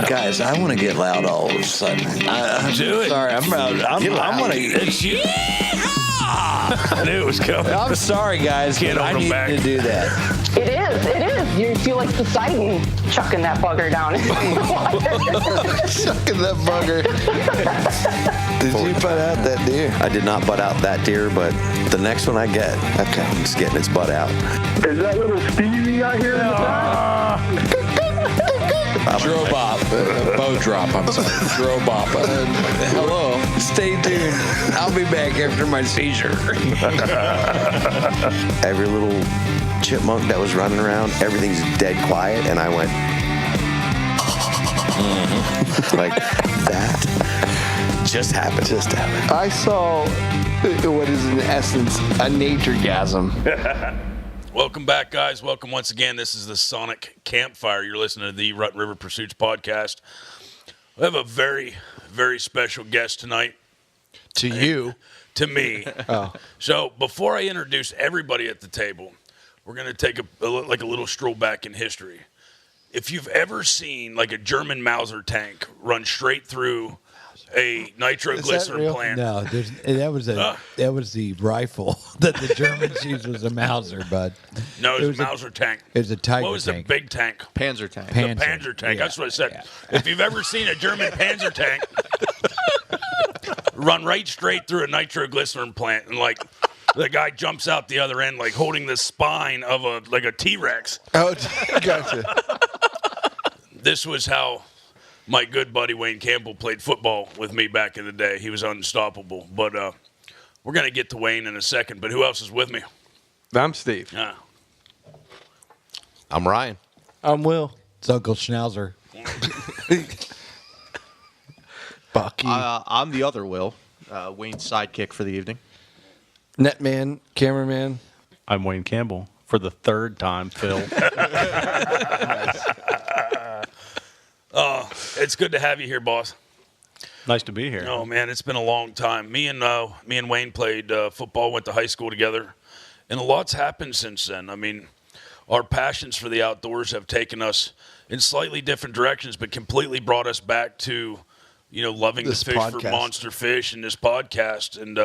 Guys, I want to get loud all of a sudden. Do it. Sorry, I'm gonna. It's you. I knew it was coming. I'm sorry, guys. Can't but I hold 'em need back. to do that. It is. You feel like Poseidon chucking that bugger down in the water. Sucking that bugger. Did you butt out that deer? I did not butt out that deer, but the next one I get, Okay. it's getting its butt out. Is that little Stevie out here in the back? Drobop. Bow drop, I'm sorry. Drobop. Hello. Stay tuned. I'll be back after my seizure. Every little chipmunk that was running around, everything's dead quiet, and I went like that. Just happened. I saw what is in essence a nature-gasm. Welcome back, guys. Welcome once again. This is the Sonic Campfire. You're listening to the Rutten River Pursuits podcast. We have a very, very special guest tonight. To you. To me. Oh. So before I introduce everybody at the table, we're going to take a little stroll back in history. If you've ever seen like a German Mauser tank run straight through a nitroglycerin plant. No, that was the rifle that the Germans used was a Mauser, bud. No, it was a Mauser tank. It was a Tiger What was tank. the big tank? Panzer tank. The Panzer tank. Yeah, That's what I said. yeah. If you've ever seen a German Panzer tank run right straight through a nitroglycerin plant, and like the guy jumps out the other end, like holding the spine of a T-Rex. Oh, gotcha. This was how my good buddy Wayne Campbell played football with me back in the day. He was unstoppable. But we're going to get to Wayne in a second. But who else is with me? I'm Steve. I'm Ryan. I'm Will. It's Uncle Schnauzer. Bucky. I'm the other Will, Wayne's sidekick for the evening. Netman, cameraman. I'm Wayne Campbell for the third time, Phil. It's good to have you here, boss. Nice to be here. Oh, man, it's been a long time. Me and Wayne played football, went to high school together, and a lot's happened since then. I mean, our passions for the outdoors have taken us in slightly different directions, but completely brought us back to, loving This to fish podcast. for monster fish and this podcast. And,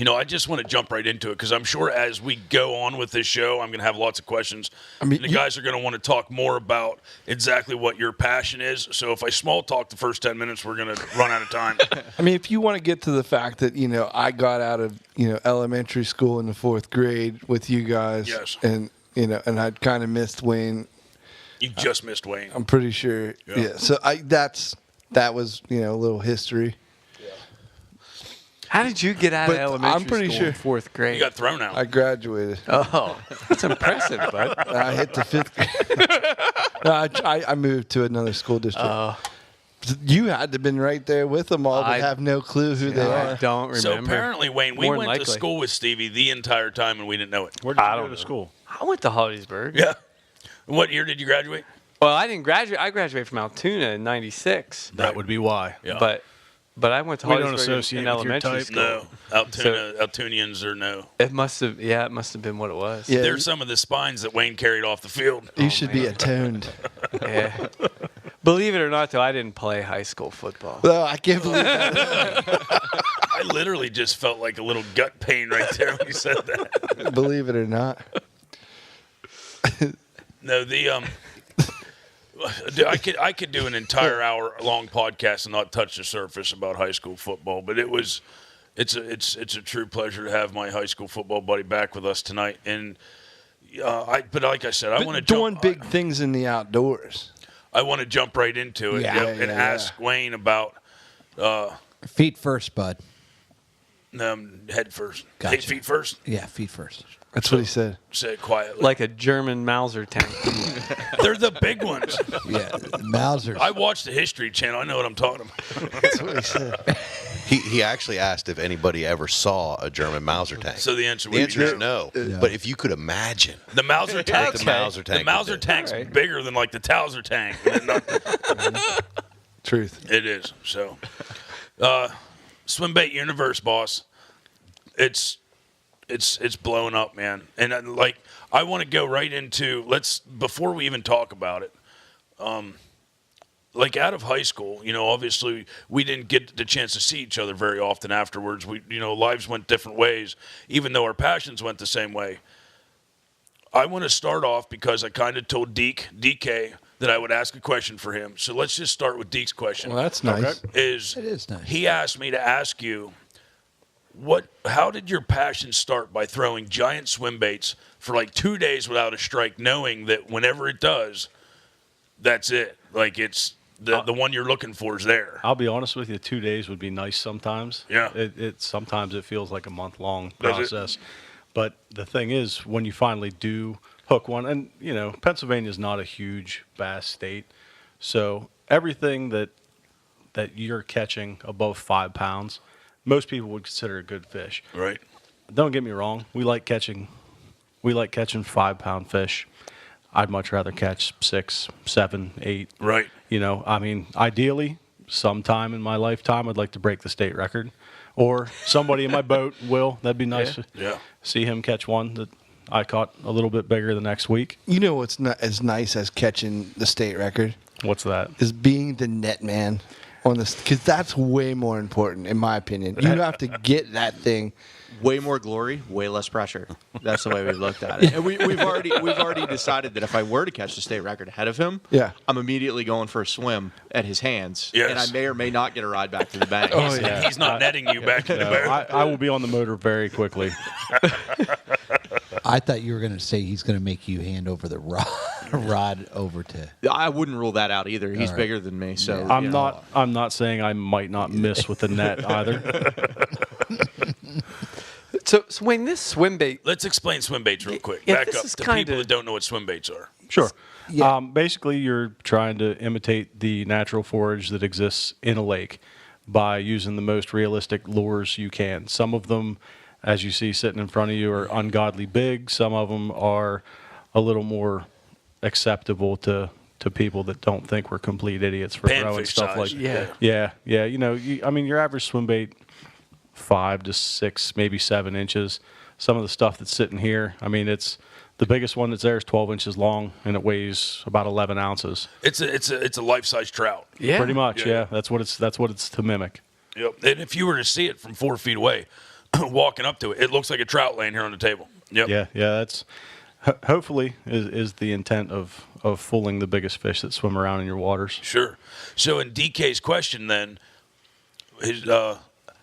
I just want to jump right into it because I'm sure as we go on with this show, I'm going to have lots of questions. mean, and the guys are going to want to talk more about exactly what your passion is. So if I small talk the first 10 minutes, we're going to run out of time. I mean, if you want to get to the fact that, I got out of, elementary school in the 4th grade with you guys. Yes. And, and I'd kind of missed Wayne. You just missed Wayne. I'm pretty sure. Yeah. So that was, a little history. How did you get out But of elementary I'm pretty school in sure- 4th grade? You got thrown out. I graduated. Oh, that's impressive, bud. I hit the 5th grade. No, I moved to another school district. You had to have been right there with them all, but I- have no clue who they I are. don't remember. So apparently, Wayne, we More than went to likely. school with Stevie the entire time and we didn't know it. Where did you go to school? I went to Hollidaysburg. Yeah. And what year did you graduate? Well, I didn't graduate. I graduated from Altoona in '96. That would be why. Yeah. But I went to We don't Hollidaysburg associate in with your elementary type. school. No. Altoonians or no. It must have been what it was. Yeah, There's some of the spines that Wayne carried off the field. you should be atoned. Yeah. Believe it or not, though, I didn't play high school football. Well, I can't believe that. I literally just felt like a little gut pain right there when you said that. Believe it or not. No, I could do an entire hour-long podcast and not touch the surface about high school football, but it's a true pleasure to have my high school football buddy back with us tonight. And but like I said, I want to doing big things in the outdoors. I want to jump right into it and ask Wayne about Feet first, bud. head first. Gotcha. 8 feet first. Yeah, feet first. That's what he said. Say it quietly. Like a German Mauser tank. They're the big ones. Yeah, Mausers. I watched the History Channel. I know what I'm talking about. That's what he said. He actually asked if anybody ever saw a German Mauser tank. So the answer is no. But if you could imagine The Mauser tank. the Mauser tank, The Mauser would be- tank's All right. bigger than like the Towser tank. Truth. It is. So, Swimbait Universe, boss. It's blowing up, man. And I want to go right into before we even talk about it. like out of high school, obviously we didn't get the chance to see each other very often afterwards. We, lives went different ways, even though our passions went the same way. I want to start off because I kind of told DK, that I would ask a question for him. So let's just start with Deke's question. Well, that's nice. It is nice. He asked me to ask you, how did your passion start by throwing giant swim baits for like 2 days without a strike, knowing that whenever it does, that's it? Like it's the one you're looking for is there. I'll be honest with you, 2 days would be nice sometimes. Yeah. Sometimes it feels like a month-long process. But the thing is, when you finally do hook one, and, Pennsylvania is not a huge bass state, so everything that you're catching above 5 pounds, most people would consider a good fish. Right. Don't get me wrong. We like catching 5-pound fish. I'd much rather catch 6, 7, 8. Right. Ideally, sometime in my lifetime, I'd like to break the state record. Or somebody in my boat will. That'd be nice to see him catch one that I caught a little bit bigger the next week. You know what's not as nice as catching the state record? What's that? Is being the net man on this, because that's way more important, in my opinion. You have to get that thing. Way more glory, way less pressure. That's the way we looked at it. And we've already decided that if I were to catch the state record ahead of him, I'm immediately going for a swim at his hands, and I may or may not get a ride back to the bank. He's not netting you back to the boat. I will be on the motor very quickly. I thought you were going to say he's going to make you hand over the rod over to. I wouldn't rule that out either. He's bigger than me, so I'm not saying I might not miss with the net either. So Wayne, this swim bait. Let's explain swim baits real quick. Yeah, Back this up is to kinda- people that don't know what swim baits are. Sure. Yeah. Basically, you're trying to imitate the natural forage that exists in a lake by using the most realistic lures you can. Some of them, as you see sitting in front of you, are ungodly big. Some of them are a little more acceptable to people that don't think we're complete idiots for throwing Panfish stuff size. like yeah. Your average swim bait, 5 to 6, maybe 7 inches. Some of the stuff that's sitting here, it's the biggest one that's there is 12 inches long, and it weighs about 11 ounces. It's a life-size trout. Yeah. Pretty much, yeah. That's what it's to mimic. Yep. And if you were to see it from 4 feet away, walking up to it, it looks like a trout laying here on the table. Yep. Yeah. That's hopefully is the intent of fooling the biggest fish that swim around in your waters. Sure. So in DK's question then,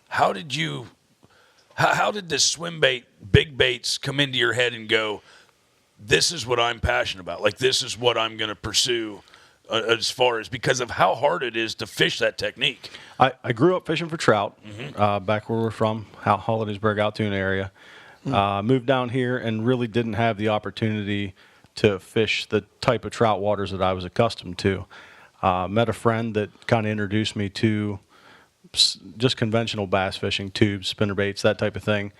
how did the swim bait, big baits come into your head and go, this is what I'm passionate about. Like, this is what I'm going to pursue as far as because of how hard it is to fish that technique. I grew up fishing for trout back where we're from, Hollidaysburg, Altoona area. Moved down here and really didn't have the opportunity to fish the type of trout waters that I was accustomed to. Met a friend that kind of introduced me to just conventional bass fishing, tubes, spinnerbaits, that type of thing.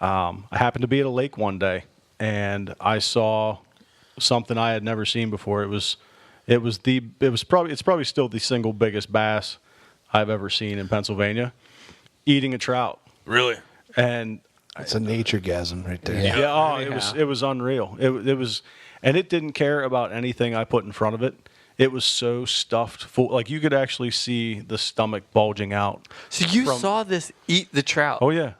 I happened to be at a lake one day, and I saw something I had never seen before. It's probably still the single biggest bass I've ever seen in Pennsylvania, eating a trout. Really? And It's a nature-gasm right there. it was unreal. It was, and it didn't care about anything I put in front of it. It was so stuffed full, like you could actually see the stomach bulging out. So you saw this eat the trout? Oh yeah,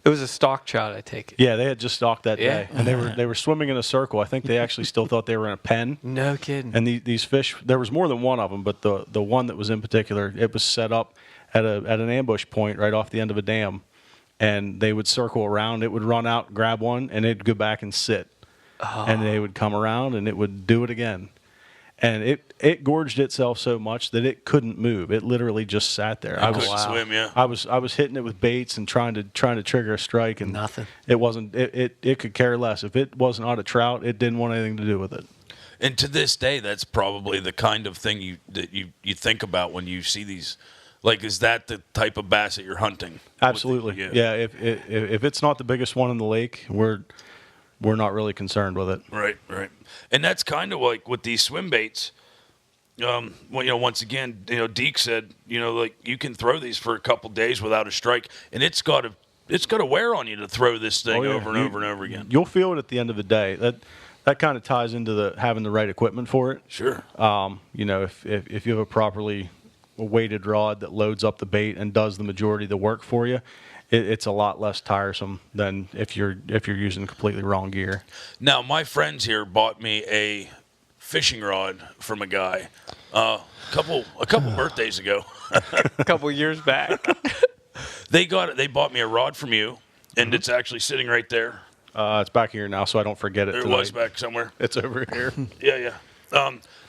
It was a stock trout, I take it. yeah. They had just stalked that Yeah. day, and they were swimming in a circle. I think they actually still thought they were in a pen. No kidding. And these fish, there was more than one of them, but the one that was in particular, it was set up at an ambush point right off the end of a dam, and they would circle around. It would run out, grab one, and it'd go back and sit, and they would come around, and it would do it again. And it gorged itself so much that it couldn't move. It literally just sat there. I couldn't swim, yeah. I was hitting it with baits and trying to trigger a strike, and Nothing. It wasn't. It could care less. If it wasn't on a trout, it didn't want anything to do with it. And to this day, that's probably the kind of thing you think about when you see these. Like, is that the type of bass that you're hunting? Absolutely. Yeah. If it's not the biggest one in the lake, we're not really concerned with it. Right. And that's kind of like with these swim baits. Once again, Deke said, like you can throw these for a couple days without a strike, and it's got to wear on you to throw this thing over and over and over again. You'll feel it at the end of the day. that kind of ties into having the right equipment for it. Sure. If you have a properly weighted rod that loads up the bait and does the majority of the work for you, it's a lot less tiresome than if you're using completely wrong gear. Now, my friends here bought me a fishing rod from a guy a couple birthdays ago. A couple years back. They bought me a rod from you, and it's actually sitting right there. It's back here now, so I don't forget it. It tonight. was back somewhere. It's over here. Yeah.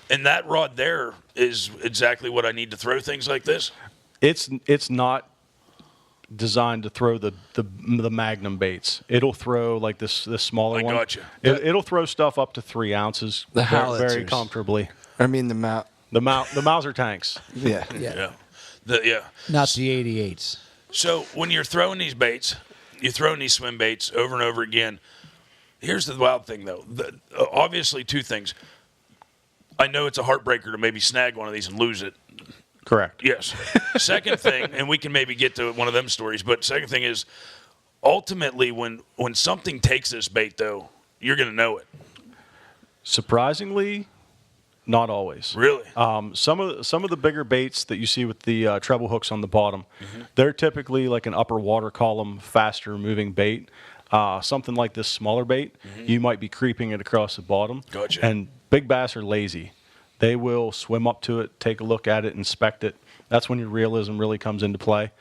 And that rod there is exactly what I need to throw things like this. It's not designed to throw the magnum baits. It'll throw like this smaller one. I gotcha. It'll throw stuff up to 3 ounces The very howitzers. comfortably. I mean the Mauser tanks. Yeah. Not the 88s. So when you're throwing these baits, you're throwing these swim baits over and over again. Here's the wild thing, though. Obviously, 2 things. I know it's a heartbreaker to maybe snag one of these and lose it. Correct. Yes. Second thing, and we can maybe get to one of them stories, but second thing is, ultimately, when something takes this bait, though, you're going to know it. Surprisingly, not always. Really? Some of the bigger baits that you see with the treble hooks on the bottom, they're typically like an upper water column, faster moving bait. Something like this smaller bait, you might be creeping it across the bottom. Gotcha. And big bass are lazy. They will swim up to it, take a look at it, inspect it. That's when your realism really comes into play.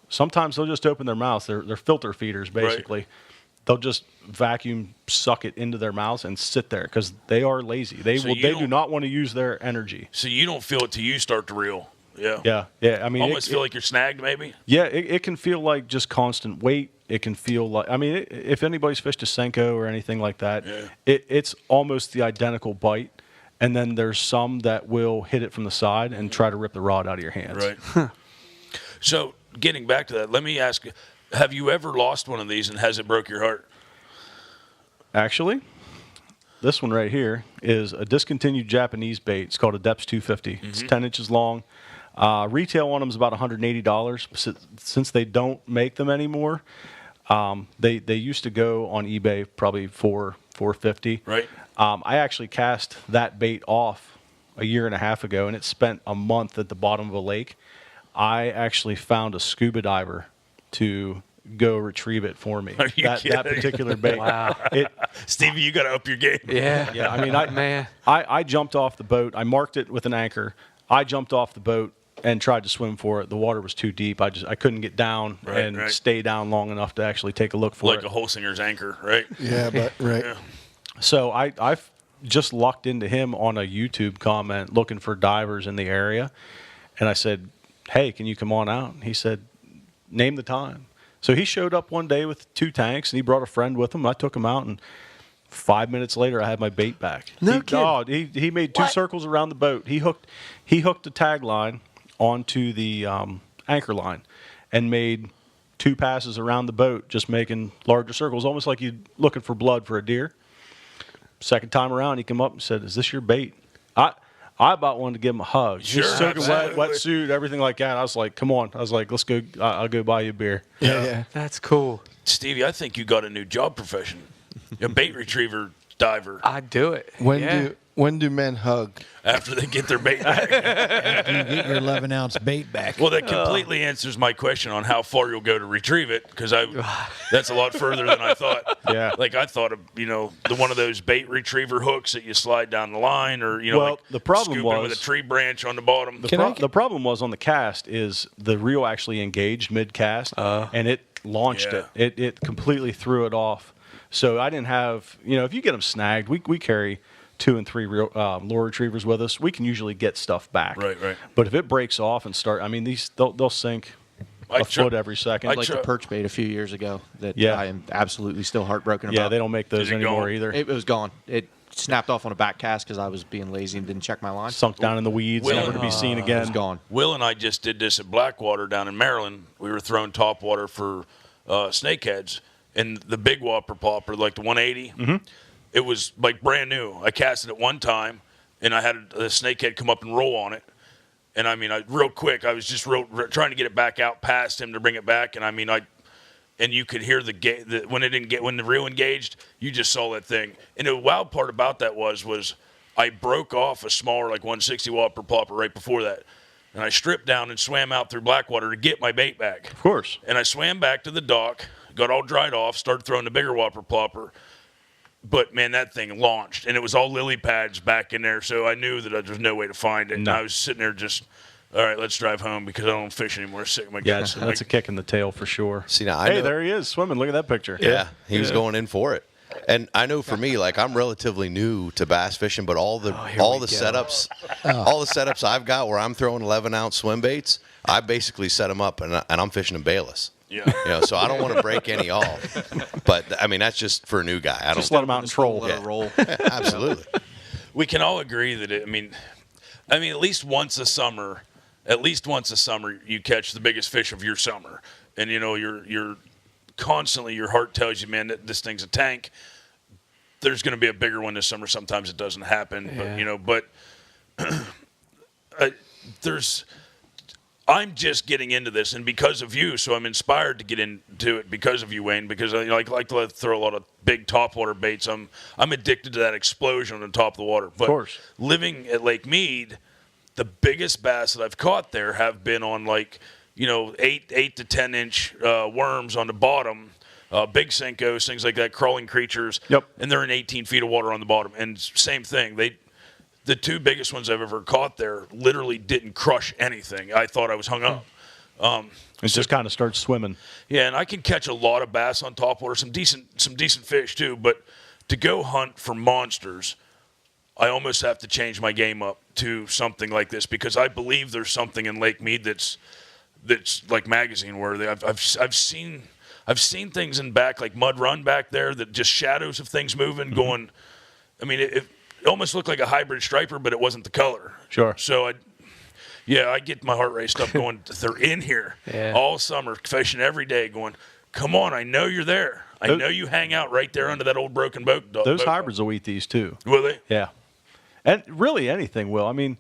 Sometimes they'll just open their mouths. They're filter feeders, basically. Right. They'll just vacuum suck it into their mouths and sit there because they are lazy. They do not want to use their energy. So you don't feel it till you start to reel. Yeah. Yeah. I mean, almost feel like you're snagged, maybe. Yeah, it can feel like just constant weight. It can feel like, if anybody's fished a Senko or anything like that, it's almost the identical bite. And then there's some that will hit it from the side and try to rip the rod out of your hands. Right. So getting back to that, let me ask you, have you ever lost one of these and has it broke your heart? Actually, this one right here is a discontinued Japanese bait. It's called a B.A.S.S 250. It's 10 inches long. Retail on them is about $180. Since they don't make them anymore, they used to go on eBay probably $450. Right. I actually cast that bait off a year and a half ago, and it spent a month at the bottom of a lake. I actually found a scuba diver to go retrieve it for me. Are you kidding? That particular bait. Wow. Stevie, you got to up your game. Yeah. Yeah, I mean, Man. I jumped off the boat. I marked it with an anchor. I jumped off the boat and tried to swim for it. The water was too deep. I couldn't get down and stay down long enough to actually take a look for it. Like a Holsinger's anchor, right? Yeah, but right. Yeah. So I've just lucked into him on a YouTube comment looking for divers in the area. And I said, hey, can you come on out? And he said, name the time. So he showed up one day with 2 tanks, and he brought a friend with him. I took him out, and 5 minutes later, I had my bait back. He made 2 circles around the boat. He hooked the tag line onto the anchor line and made 2 passes around the boat, just making larger circles, almost like you're looking for blood for a deer. Second time around, he came up and said, is this your bait? I about wanted to give him a hug. Sure, He's soaking wet, wetsuit, everything like that. I was like, come on. I was like, let's go. I'll go buy you a beer. Yeah. That's cool. Stevie, I think you got a new job profession. A bait retriever diver. I'd do it. When do men hug? After they get their bait back. After you get your 11-ounce bait back. Well, that completely answers my question on how far you'll go to retrieve it, because that's a lot further than I thought. Yeah. Like I thought of, one of those bait retriever hooks that you slide down the line, or Well, the problem scooping was with a tree branch on the bottom. The problem was on the cast is the reel actually engaged mid-cast, and it launched it. It completely threw it off. So I didn't have, if you get them snagged, we carry 2 and 3 lure retrievers with us. We can usually get stuff back. Right. But if it breaks off and they'll sink a foot every second. Like the perch bait a few years ago that I am absolutely still heartbroken about. Yeah, they don't make those anymore either. It was gone. It snapped off on a back cast because I was being lazy and didn't check my line. Sunk down in the weeds, never to be seen again. It's gone. Will and I just did this at Blackwater down in Maryland. We were throwing topwater for snakeheads, and the big whopper popper, like the 180, it was like brand new. I cast it at one time, and I had a snakehead come up and roll on it. And real quick, I was just trying to get it back out past him to bring it back. And and you could hear when the reel engaged, you just saw that thing. And the wild part about that was I broke off a smaller, like 160 watt per plopper right before that. And I stripped down and swam out through Blackwater to get my bait back. Of course. And I swam back to the dock, got all dried off, started throwing the bigger whopper plopper. But, man, that thing launched. And it was all lily pads back in there, so I knew that there was no way to find it. No. And I was sitting there just, all right, let's drive home because I don't fish anymore. Sick of my guts. Yeah, that's a kick in the tail for sure. See, now hey, there he is swimming. Look at that picture. Yeah, he was going in for it. And I know for me, like I'm relatively new to bass fishing, but all the setups I've got where I'm throwing 11-ounce swim baits, I basically set them up and I'm fishing in B.A.S.S. Yeah. So I don't want to break any off. But I mean, that's just for a new guy. I just let them out and troll. Let it roll. Absolutely. We can all agree that at least once a summer, you catch the biggest fish of your summer, and you're constantly, your heart tells you, man, that this thing's a tank. There's going to be a bigger one this summer. Sometimes it doesn't happen, but I'm just getting into this, and because of you, so I'm inspired to get into it because of you, Wayne, because I like to throw a lot of big topwater baits. I'm addicted to that explosion on the top of the water. But of course. Living at Lake Mead, the biggest bass that I've caught there have been on 8 to 10 inch worms on the bottom, big Senkos, things like that, crawling creatures. Yep. And they're in 18 feet of water on the bottom. And same thing, the two biggest ones I've ever caught there literally didn't crush anything. I thought I was hung up. It just kind of starts swimming. Yeah, and I can catch a lot of bass on topwater, some decent fish too. But to go hunt for monsters, I almost have to change my game up to something like this because I believe there's something in Lake Mead that's like magazine worthy. I've seen things in back like Mud Run back there that just shadows of things moving, going. I mean, it almost looked like a hybrid striper, but it wasn't the color. Sure. So I get my heart raced up going. They're in here all summer, fishing every day, going. Come on, I know you're there. I know you hang out right there under that old broken boat. Those hybrids will eat these too. Will they? Yeah. And really anything will. I mean,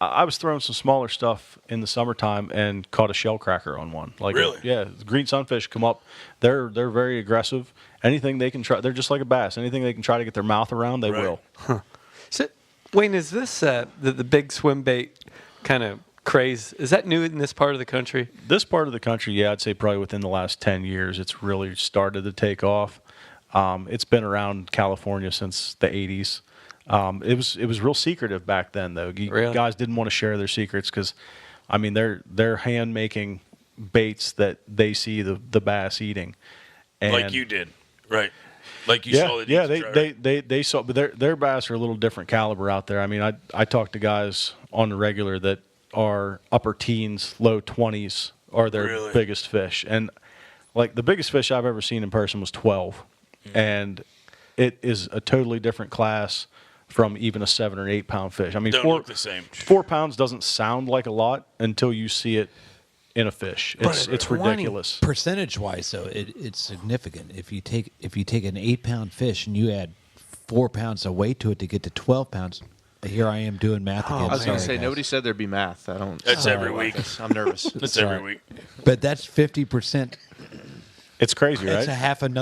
I was throwing some smaller stuff in the summertime and caught a shell cracker on one. Really? Yeah. Green sunfish come up. They're very aggressive. Anything they can try. They're just like a bass. Anything they can try to get their mouth around, they will. Huh. So, Wayne, is this the big swim bait kind of craze? Is that new in this part of the country? This part of the country, yeah, I'd say probably within the last 10 years, it's really started to take off. It's been around California since the 80s. It was real secretive back then, though. Really? Guys didn't want to share their secrets because, I mean, they're hand making baits that they see the bass eating, and like you did, right? Like you saw. They saw, but their bass are a little different caliber out there. I mean, I talk to guys on the regular that are upper teens, low 20s are their biggest fish, and like the biggest fish I've ever seen in person was 12, and it is a totally different class from even a 7 or 8 pound fish. I mean, don't look the same. 4 pounds does't sound like a lot until you see it in a fish. It's ridiculous. Percentage wise, though, it's significant. If you take an 8 pound fish and you add 4 pounds of weight to it to get to 12 pounds, here I am doing math again. I was going to say, guys. Nobody said there'd be math. I don't. That's every week. I'm nervous. That's every week. But that's 50%. It's crazy, right? It's a half of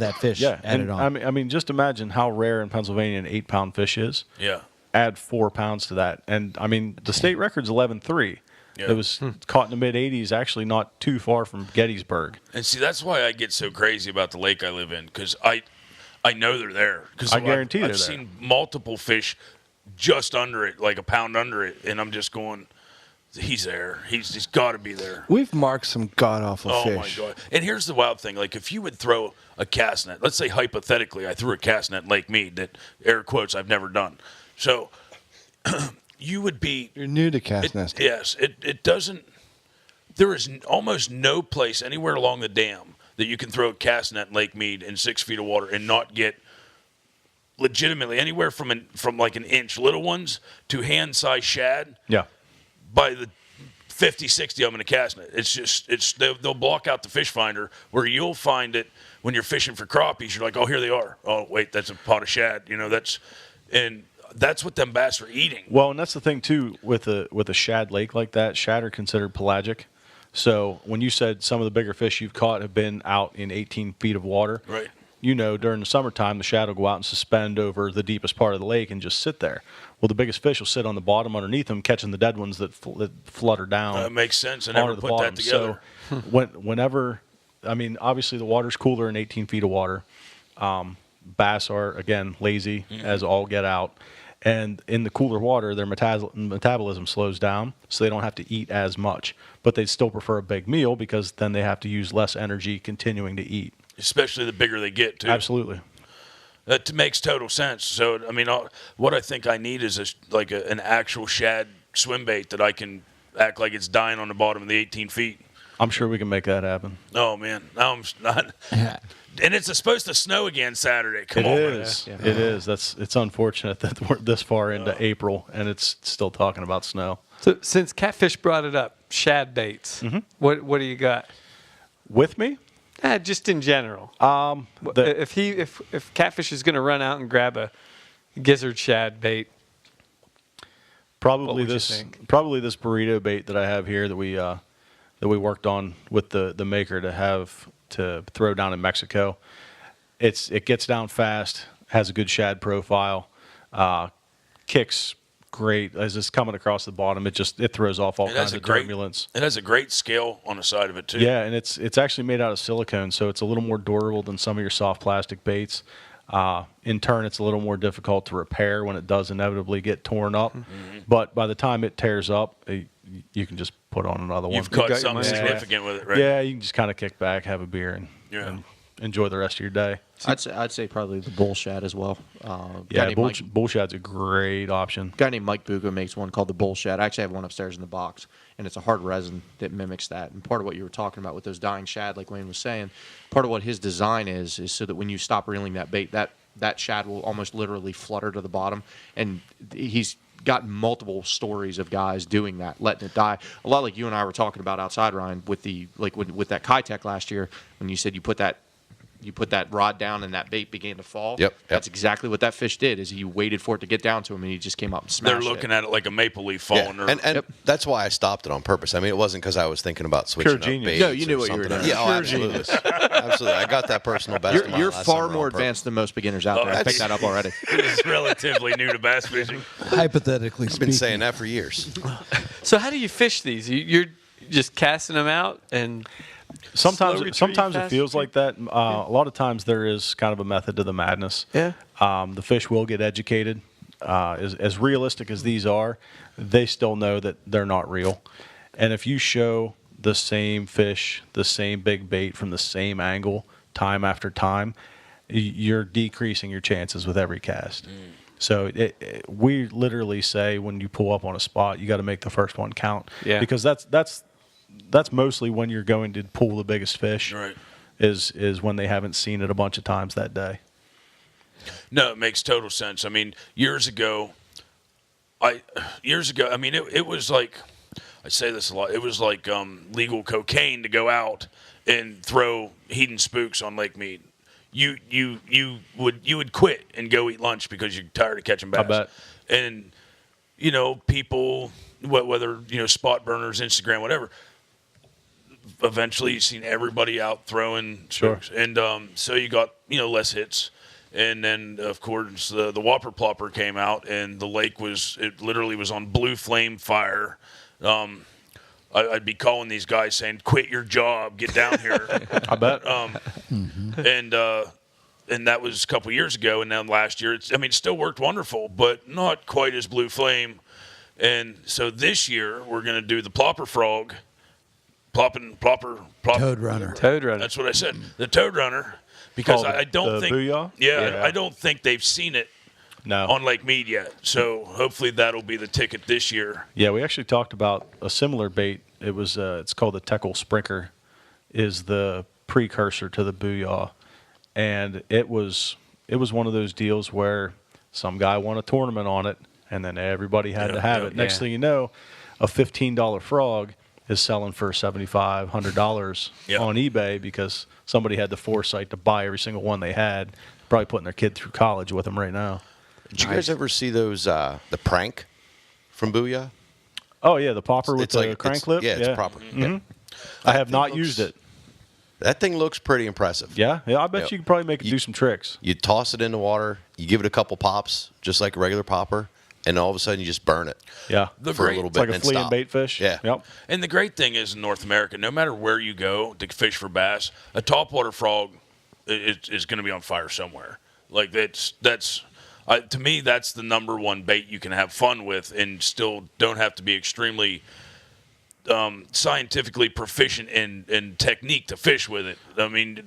that fish added on. I mean, just imagine how rare in Pennsylvania an 8 pound fish is. Yeah. Add 4 pounds to that, and I mean the state record's 11.3. Yeah. It was caught in the mid 80s, actually not too far from Gettysburg. And see, that's why I get so crazy about the lake I live in because I know they're there. Because I guarantee I've seen multiple fish just under it, like a pound under it, and I'm just going. He's there. He's got to be there. We've marked some god-awful fish. Oh, my God. And here's the wild thing. Like, if you would throw a cast net, let's say hypothetically I threw a cast net in Lake Mead that, air quotes, I've never done. So you would be... You're new to cast nesting. Yes. It doesn't... There is almost no place anywhere along the dam that you can throw a cast net in Lake Mead in 6 feet of water and not get legitimately anywhere from like an inch little ones to hand-sized shad. Yeah. By the 50, 60 of them in a cast net. They'll block out the fish finder where you'll find it when you're fishing for crappies. You're like, oh, here they are. Oh, wait, that's a pot of shad. That's what them bass are eating. Well, and that's the thing too with a shad lake like that. Shad are considered pelagic, So when you said some of the bigger fish you've caught have been out in 18 feet of water, Right. you know, during the summertime, the shad will go out and suspend over the deepest part of the lake and just sit there. Well, the biggest fish will sit on the bottom underneath them, catching the dead ones that flutter down. That makes sense. I never onto the put bottom. that together. So whenever, I mean, obviously the water's cooler in 18 feet of water. Bass are, again, lazy as all get out. And in the cooler water, their metabolism slows down, so they don't have to eat as much. But they still prefer a big meal because then they have to use less energy continuing to eat. Especially the bigger they get, too. Absolutely. That makes total sense. So, I mean, what I think I need is an actual shad swim bait that I can act like it's dying on the bottom of the 18 feet. I'm sure we can make that happen. Oh, man. No, I'm not. And it's supposed to snow again Saturday. Come on. It is. Yeah. It is. It's unfortunate that we're this far into April and it's still talking about snow. So since Catfish brought it up, shad baits, what do you got? With me? Just in general. If Catfish is going to run out and grab a gizzard shad bait, probably this burrito bait that I have here that we worked on with the maker to throw down in Mexico. It gets down fast, has a good shad profile, kicks great as it's coming across the bottom. It throws off all kinds of turbulence. It has a great scale on the side of it too. Yeah, and it's actually made out of silicone, so it's a little more durable than some of your soft plastic baits. In turn, it's a little more difficult to repair when it does inevitably get torn up. But by the time it tears up, you can just put on another one. You've caught something significant with it, right? Yeah, you can just kind of kick back, have a beer, and enjoy the rest of your day. I'd say probably the bull shad as well. Bull shad's a great option. A guy named Mike Buga makes one called the bull shad. I actually have one upstairs in the box, and it's a hard resin that mimics that. And part of what you were talking about with those dying shad, like Wayne was saying, part of what his design is so that when you stop reeling that bait, that shad will almost literally flutter to the bottom. And he's got multiple stories of guys doing that, letting it die. A lot like you and I were talking about outside, Ryan, with with that Kitech last year, when you said you put that rod down and that bait began to fall. Yep. That's exactly what that fish did. Is he waited for it to get down to him and he just came up and smashed it. They're looking at it like a maple leaf falling. Yeah. And that's why I stopped it on purpose. I mean, it wasn't because I was thinking about switching up baits. No, you knew what you were doing. Yeah, absolutely. Absolutely. I got that personal best. You're far more advanced than most beginners out there. I picked that up already. He's relatively new to bass fishing. Hypothetically speaking. I've been saying that for years. So how do you fish these? You're just casting them out and... Sometimes it feels like that. A lot of times there is kind of a method to the madness. Yeah. The fish will get educated. As realistic as these are, they still know that they're not real. And if you show the same fish, the same big bait from the same angle time after time, you're decreasing your chances with every cast. So we literally say when you pull up on a spot, you got to make the first one count. Yeah. Because that's mostly when you're going to pull the biggest fish. Right. Is when they haven't seen it a bunch of times that day. No, it makes total sense. I mean, years ago, I mean, it was like, I say this a lot, it was like legal cocaine to go out and throw heathen spooks on Lake Mead. You would quit and go eat lunch because you're tired of catching bass. I bet. And, people, whether, spot burners, Instagram, whatever, eventually you've seen everybody out throwing spooks. Sure. And so you got, less hits. And then, of course, the Whopper Plopper came out, and the lake it literally was on blue flame fire. I'd be calling these guys saying, quit your job, get down here. I bet. And that was a couple years ago, and then last year, it still worked wonderful, but not quite as blue flame. And so this year, we're going to do the plopper frog, plopper. Toad runner. That's what I said. The toad runner, because I don't think, booyah? Yeah, I don't think they've seen it on Lake Mead yet. So hopefully that'll be the ticket this year. Yeah, we actually talked about a similar bait. It was it's called the Teckle Sprinker, is the precursor to the booyah, and it was one of those deals where some guy won a tournament on it, and then everybody had to have it. Next thing you know, a $15 frog is selling for $7,500 on eBay because somebody had the foresight to buy every single one they had. Probably putting their kid through college with them right now. Did you guys ever see those the prank from Booyah? Oh yeah, the popper with the crank clip. Yeah, it's proper. Mm-hmm. I have not used it. That thing looks pretty impressive. Yeah, I bet you could probably make it do some tricks. You toss it in the water, you give it a couple pops, just like a regular popper, and all of a sudden you just burn it. Yeah, for a little bit. It's like a flea and bait fish. Yeah. Yep. And the great thing is in North America, no matter where you go to fish for bass, a topwater frog is going to be on fire somewhere. Like to me, that's the number one bait you can have fun with and still don't have to be extremely scientifically proficient in technique to fish with it. I mean,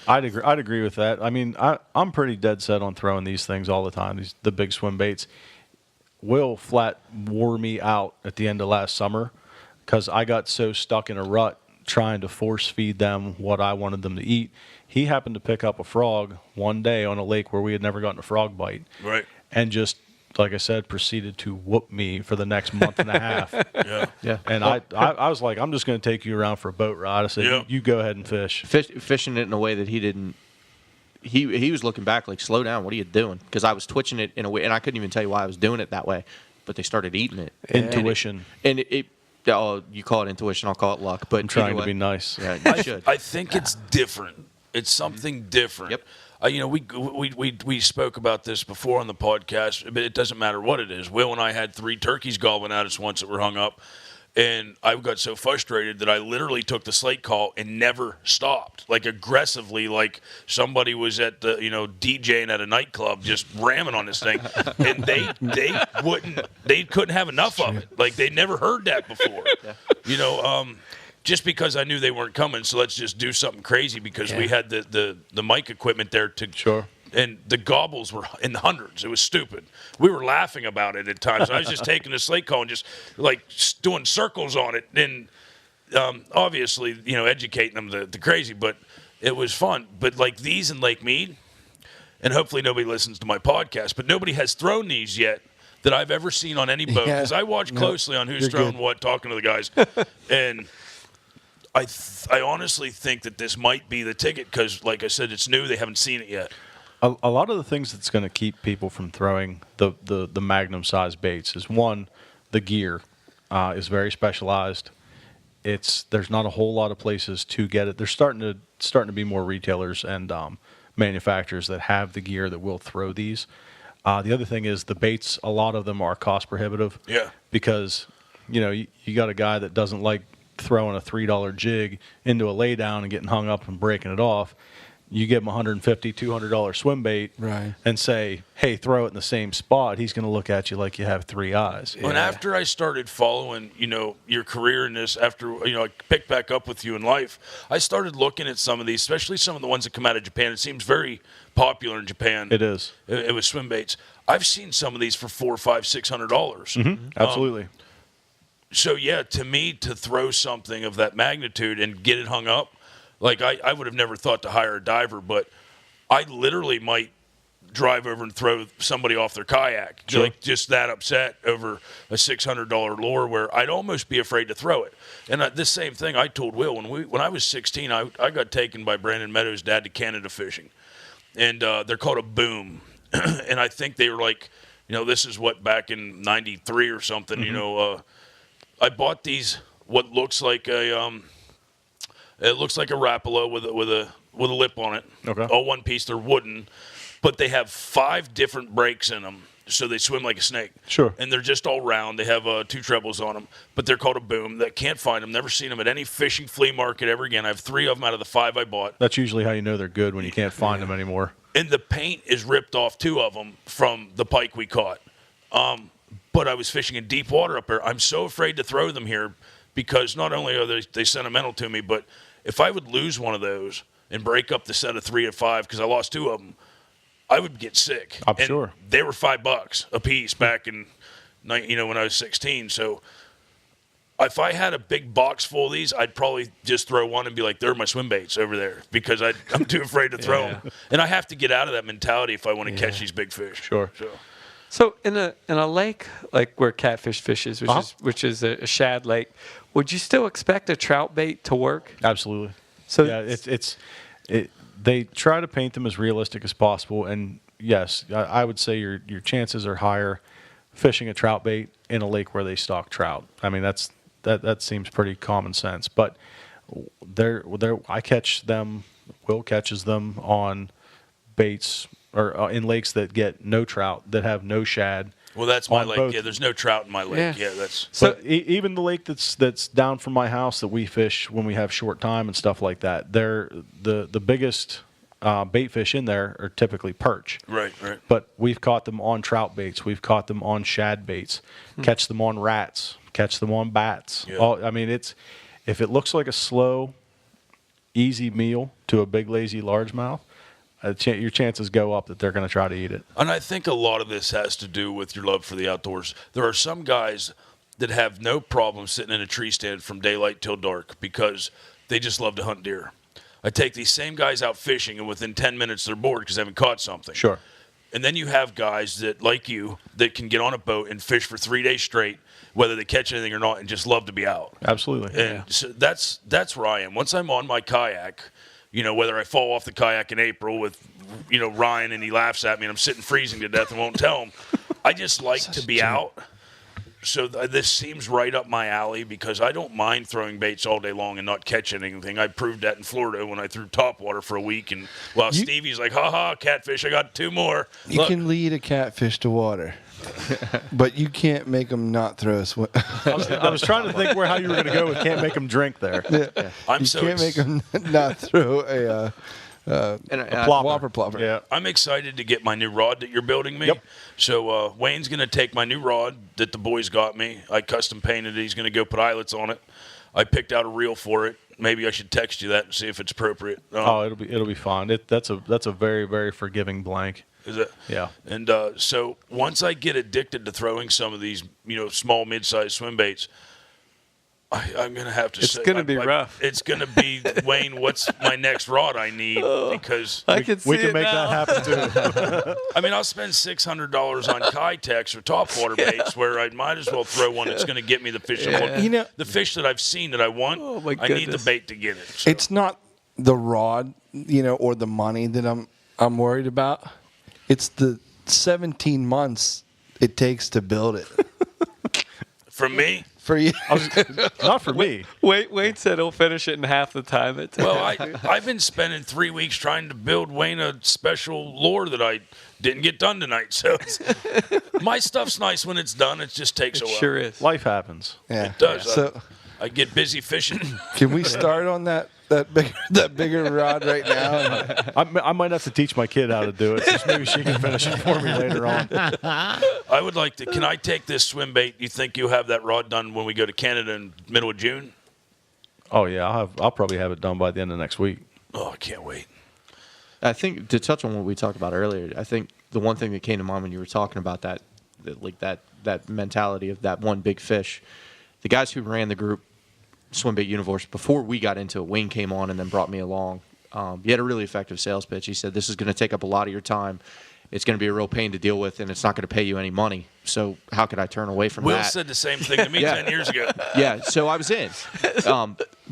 I'd agree with that. I mean, I'm pretty dead set on throwing these things all the time. The big swim baits. Will flat wore me out at the end of last summer because I got so stuck in a rut trying to force feed them what I wanted them to eat. He happened to pick up a frog one day on a lake where we had never gotten a frog bite. Right. And just, like I said, proceeded to whoop me for the next month and a half. Yeah. And I was like, I'm just going to take you around for a boat ride. I said, you go ahead and fish. Fishing it in a way that he didn't. He was looking back like, slow down. What are you doing? Because I was twitching it in a way, and I couldn't even tell you why I was doing it that way. But they started eating it. Intuition. And it you call it intuition. I'll call it luck. But I'm trying to be nice. Yeah, you should. I think it's different. It's something different. Yep. We spoke about this before on the podcast, but it doesn't matter what it is. Will and I had 3 turkeys gobbling at us once that were hung up, and I got so frustrated that I literally took the slate call and never stopped, like aggressively, like somebody was at the DJing at a nightclub, just ramming on this thing, and they couldn't have enough of it. Like they never heard that before, Just because I knew they weren't coming, so let's just do something crazy because we had the mic equipment there to. Sure. And the gobbles were in the hundreds. It was stupid. We were laughing about it at times. I was just taking the slate call and just like doing circles on it, and obviously educating them the crazy. But it was fun. But like these in Lake Mead, and hopefully nobody listens to my podcast, but nobody has thrown these yet that I've ever seen on any boat because I watch closely on who's throwing what, talking to the guys, and. I honestly think that this might be the ticket because, like I said, it's new. They haven't seen it yet. A lot of the things that's going to keep people from throwing the magnum size baits is one, the gear is very specialized. There's not a whole lot of places to get it. There's starting to be more retailers and manufacturers that have the gear that will throw these. The other thing is the baits. A lot of them are cost prohibitive. Yeah. Because you got a guy that doesn't like throwing a $3 jig into a laydown and getting hung up and breaking it off. You give him $150, $200 swim bait and say, hey, throw it in the same spot. He's going to look at you like you have 3 eyes. And after I started following, your career in this, after, I picked back up with you in life, I started looking at some of these, especially some of the ones that come out of Japan. It seems very popular in Japan. It is. It was swim baits. I've seen some of these for $400, $500, $600. Absolutely. So, to me, to throw something of that magnitude and get it hung up, like I would have never thought to hire a diver, but I literally might drive over and throw somebody off their kayak, like just that upset over a $600 lure where I'd almost be afraid to throw it. And this same thing I told Will, when I was 16, I got taken by Brandon Meadows' dad to Canada fishing, and they're called a boom. And I think they were like, this is what, back in 93 or something, I bought these, what looks like it looks like a Rapala with a lip on it. Okay. All one piece. They're wooden, but they have 5 different breaks in them, so they swim like a snake. Sure. And they're just all round. They have 2 trebles on them, but they're called a boom. That can't find them. Never seen them at any fishing flea market ever again. I have 3 of them out of the 5 I bought. That's usually how you know they're good, when you can't find them anymore. And the paint is ripped off 2 of them from the pike we caught. But I was fishing in deep water up there. I'm so afraid to throw them here because not only are they sentimental to me, but if I would lose one of those and break up the set of 3 and 5 because I lost 2 of them, I would get sick. I'm sure. They were $5 a piece back in, when I was 16. So if I had a big box full of these, I'd probably just throw one and be like, "They're my swim baits over there," because I'm too afraid to throw them. And I have to get out of that mentality if I want to catch these big fish. Sure. So in a lake like where catfish fishes, which is a shad lake, would you still expect a trout bait to work? Absolutely. So they try to paint them as realistic as possible, and yes, I would say your chances are higher fishing a trout bait in a lake where they stock trout. I mean that seems pretty common sense, but I catch them. Will catches them on baits or in lakes that get no trout, that have no shad. Well, that's my on lake. both. Yeah, there's no trout in my lake. Yeah, that's. But even the lake that's down from my house that we fish when we have short time and stuff like that, they're the biggest bait fish in there are typically perch. Right. But we've caught them on trout baits. We've caught them on shad baits. Catch them on rats. Catch them on bats. Yeah. I mean, if it looks like a slow, easy meal to a big lazy largemouth, your chances go up that they're going to try to eat it. And I think a lot of this has to do with your love for the outdoors. There are some guys that have no problem sitting in a tree stand from daylight till dark because they just love to hunt deer. I take these same guys out fishing, and within 10 minutes they're bored because they haven't caught something. Sure. And then you have guys that, like you, that can get on a boat and fish for 3 days straight, whether they catch anything or not, and just love to be out. Absolutely. And so that's where I am. Once I'm on my kayak, whether I fall off the kayak in April with, Ryan and he laughs at me and I'm sitting freezing to death and won't tell him, I just like to be out. So this seems right up my alley because I don't mind throwing baits all day long and not catching anything. I proved that in Florida when I threw topwater for a week. And while Stevie's like, ha, catfish, I got 2 more. You can lead a catfish to water, but you can't make them not throw a swim. I was trying to think how you were going to go with can't make them drink there. Yeah. You can't make them not throw a plopper. Yeah. I'm excited to get my new rod that you're building me. Yep. So Wayne's going to take my new rod that the boys got me. I custom painted it. He's going to go put eyelets on it. I picked out a reel for it. Maybe I should text you that and see if it's appropriate. It'll be fine. That's a very, very forgiving blank. Is it? Yeah. And so once I get addicted to throwing some of these, small, mid-sized swim baits, I'm going to have to say. It's going to be rough. It's going to be, Wayne, what's my next rod I need? Because we can make that happen, too. I mean, I'll spend $600 on Kitex or topwater baits where I might as well throw one that's going to get me the fish I want. The fish that I've seen that I want, I need the bait to get it. So. It's not the rod, or the money that I'm worried about. It's the 17 months it takes to build it. From me? For you. Not for me. Wayne said he'll finish it in half the time it takes. Well, I've been spending 3 weeks trying to build Wayne a special lure that I didn't get done tonight. So my stuff's nice when it's done. It just takes a while. Sure is. Life happens. Yeah. It does. So I get busy fishing. Can we start on that bigger rod right now? I might have to teach my kid how to do it. So maybe she can finish it for me later on. I would like to. Can I take this swim bait? You think you'll have that rod done when we go to Canada in middle of June? Oh yeah, I'll probably have it done by the end of next week. Oh, I can't wait. I think to touch on what we talked about earlier, I think the one thing that came to mind when you were talking about that mentality of that one big fish, the guys who ran the group Swimbait Universe, before we got into it, Wayne came on and then brought me along. He had a really effective sales pitch. He said, this is going to take up a lot of your time. It's going to be a real pain to deal with, and it's not going to pay you any money. So how could I turn away from that? Will said the same thing to me 10 years ago. Yeah, so I was in.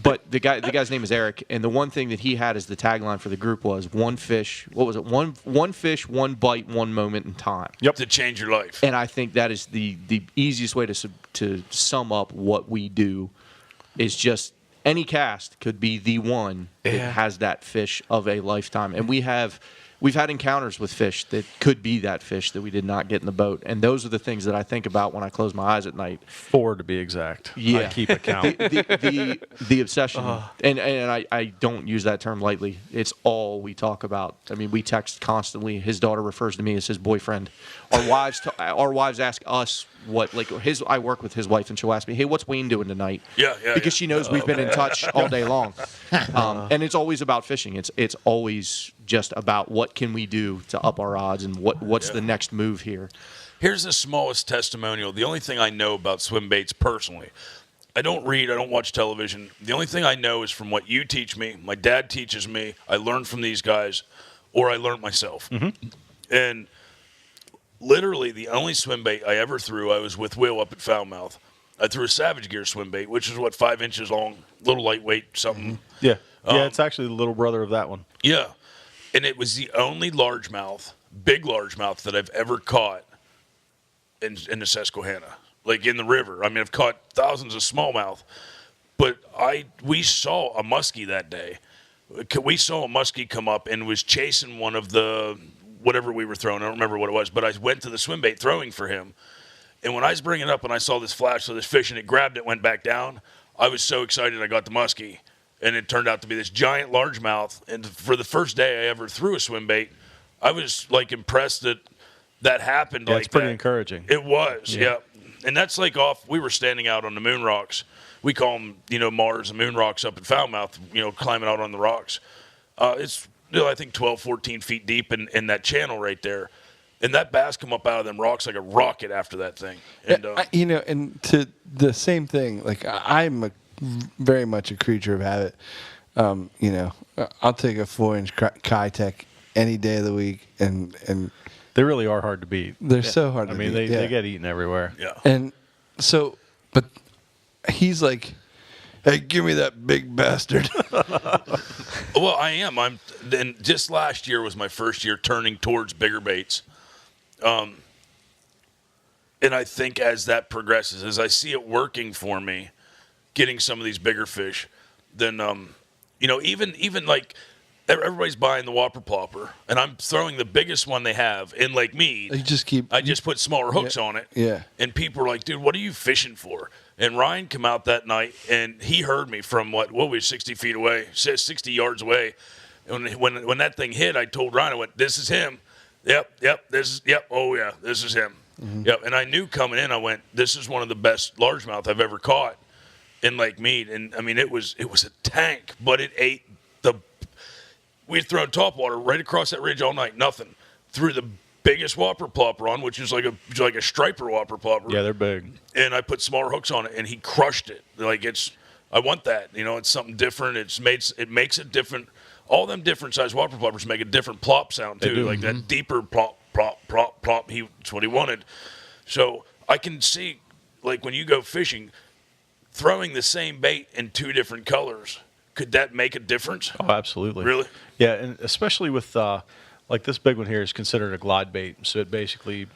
But the guy's name is Eric, and the one thing that he had as the tagline for the group was one fish. What was it? One fish, one bite, one moment in time. Yep. To change your life. And I think that is the easiest way to sum up what we do. Is just any cast could be the one that has that fish of a lifetime. And we've had encounters with fish that could be that fish that we did not get in the boat. And those are the things that I think about when I close my eyes at night. 4 to be exact. Yeah. I keep a count. The obsession. And I don't use that term lightly. It's all we talk about. I mean, we text constantly. His daughter refers to me as his boyfriend. Our wives ask us I work with his wife, and she'll ask me, hey, what's Wayne doing tonight? Yeah. Because she knows we've been in touch all day long. And it's always about fishing. It's always just about what can we do to up our odds and what's the next move here. Here's the smallest testimonial. The only thing I know about swim baits personally, I don't read, I don't watch television. The only thing I know is from what you teach me, my dad teaches me, I learned from these guys, or I learned myself. Mm-hmm. And literally the only swim bait I ever threw, I was with Will up at Foulmouth. I threw a Savage Gear swim bait, which is 5 inches long, little lightweight, something. Yeah. It's actually the little brother of that one. Yeah. And it was the only largemouth, big largemouth that I've ever caught in the Susquehanna, like in the river. I mean, I've caught thousands of smallmouth, But we saw a muskie that day. We saw a muskie come up and was chasing one of the whatever we were throwing. I don't remember what it was, but I went to the swim bait throwing for him. And when I was bringing it up and I saw this flash of this fish and it grabbed it, went back down, I was so excited I got the muskie. And it turned out to be this giant largemouth. And for the first day I ever threw a swim bait, I was like impressed that happened. Yeah, like it's pretty that. encouraging. It was, yeah. And that's like we were standing out on the moon rocks. We call them, Mars and moon rocks up in Falmouth, climbing out on the rocks. It's, I think 12, 14 feet deep in that channel right there. And that bass come up out of them rocks like a rocket after that thing. And, and to the same thing, like I'm very much a creature of habit. I'll take a 4-inch Kitech any day of the week, and they really are hard to beat. They're so hard to beat. They get eaten everywhere. Yeah. And so, but he's like, "Hey, give me that big bastard." Well, I am. And just last year was my first year turning towards bigger baits. And I think as that progresses, as I see it working for me, getting some of these bigger fish, then, even like everybody's buying the whopper plopper, and I'm throwing the biggest one they have in Lake Mead. I just put smaller hooks on it. Yeah. And people are like, dude, what are you fishing for? And Ryan come out that night, and he heard me from what was 60 feet away, 60 yards away. And when that thing hit, I told Ryan, I went, this is him. Yep, oh yeah, this is him. Mm-hmm. Yep, and I knew coming in, I went, this is one of the best largemouth I've ever caught in Lake Mead. And I mean, it was a tank, but it ate we had thrown topwater right across that ridge all night, nothing. Threw the biggest whopper plopper on, which is like a striper whopper plopper. Yeah, they're big. And I put smaller hooks on it, and he crushed it. Like I want that. It's something different. It makes it different. All them different size whopper ploppers make a different plop sound too, like that deeper plop, plop, plop, plop. That's what he wanted. So I can see, like when you go fishing, throwing the same bait in 2 different colors. Could that make a difference? Oh, absolutely. Really? Yeah, and especially with like this big one here is considered a glide bait, so it basically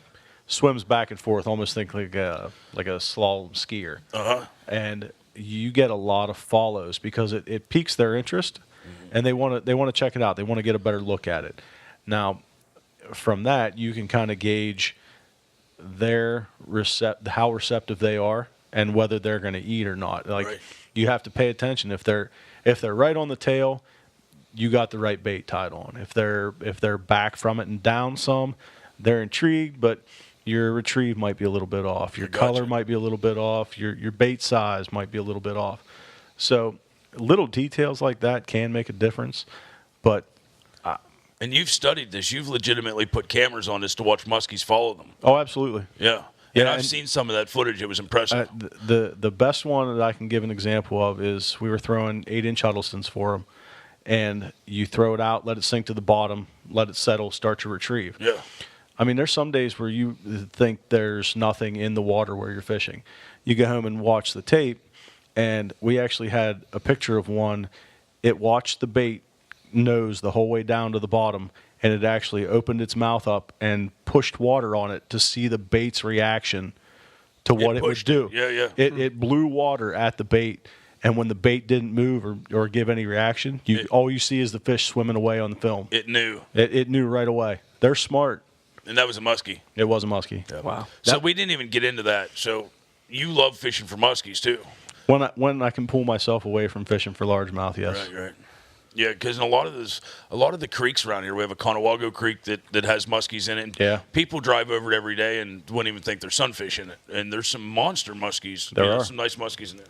swims back and forth, almost think like a slalom skier. And you get a lot of follows because it piques their interest, and they want to check it out. They want to get a better look at it. Now, from that, you can kind of gauge how receptive they are and whether they're going to eat or not. Like you have to pay attention. If they're right on the tail, you got the right bait tied on. If they're back from it and down some, they're intrigued, but your retrieve might be a little bit off. Your color might be a little bit off. Your bait size might be a little bit off. So little details like that can make a difference. But and you've studied this. You've legitimately put cameras on this to watch muskies follow them. Oh, absolutely. Yeah. And I've seen some of that footage. It was impressive. The best one that I can give an example of is we were throwing 8-inch Huddlestons for them, and you throw it out, let it sink to the bottom, let it settle, start to retrieve. Yeah. I mean, there's some days where you think there's nothing in the water where you're fishing. You go home and watch the tape, and we actually had a picture of one. It watched the bait nose the whole way down to the bottom, and it actually opened its mouth up and pushed water on it to see the bait's reaction to what it would do. Yeah. It blew water at the bait, and when the bait didn't move or give any reaction, all you see is the fish swimming away on the film. It knew. It knew right away. They're smart. And that was a muskie. It was a muskie. Yeah. Wow. So we didn't even get into that. So you love fishing for muskies too. When I can pull myself away from fishing for largemouth, yes. Right. Yeah, because in a lot of the creeks around here, we have a Conewago Creek that has muskies in it. And people drive over it every day and wouldn't even think there's sunfish in it. And there's some monster muskies. There's some nice muskies in there.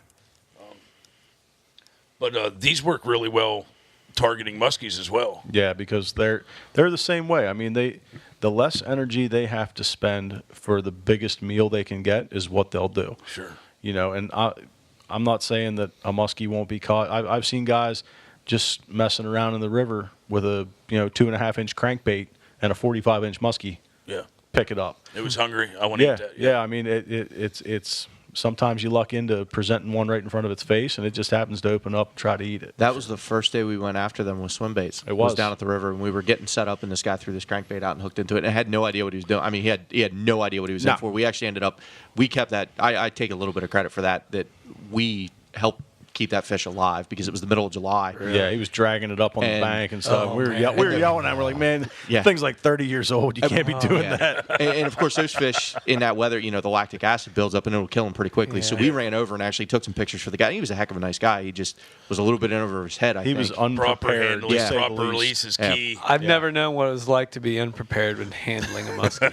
But these work really well targeting muskies as well. Yeah, because they're the same way. I mean, the less energy they have to spend for the biggest meal they can get is what they'll do. Sure. And I'm not saying that a muskie won't be caught. I've seen guys just messing around in the river with a 2.5-inch crankbait and a 45-inch muskie. Yeah. Pick it up. It was hungry. I want to eat that. Yeah. I mean, it's sometimes you luck into presenting one right in front of its face, and it just happens to open up and try to eat it. That was the first day we went after them with swim baits. It was down at the river, and we were getting set up, and this guy threw this crankbait out and hooked into it, and I had no idea what he was doing. I mean, he had no idea what he was in for. We actually ended up, we kept that. I take a little bit of credit for that we helped keep that fish alive because it was the middle of July. Yeah, he was dragging it up on the bank and stuff. We were yelling at him. We're like, man, Yeah. thing's like 30 years old. You can't be doing that. And of course, those fish in that weather, the lactic acid builds up and it'll kill them pretty quickly. So we ran over and actually took some pictures for the guy. He was a heck of a nice guy. He just was a little bit in over his head, I think. He was unprepared. Proper release is key. I've never known what it was like to be unprepared when handling a muskie.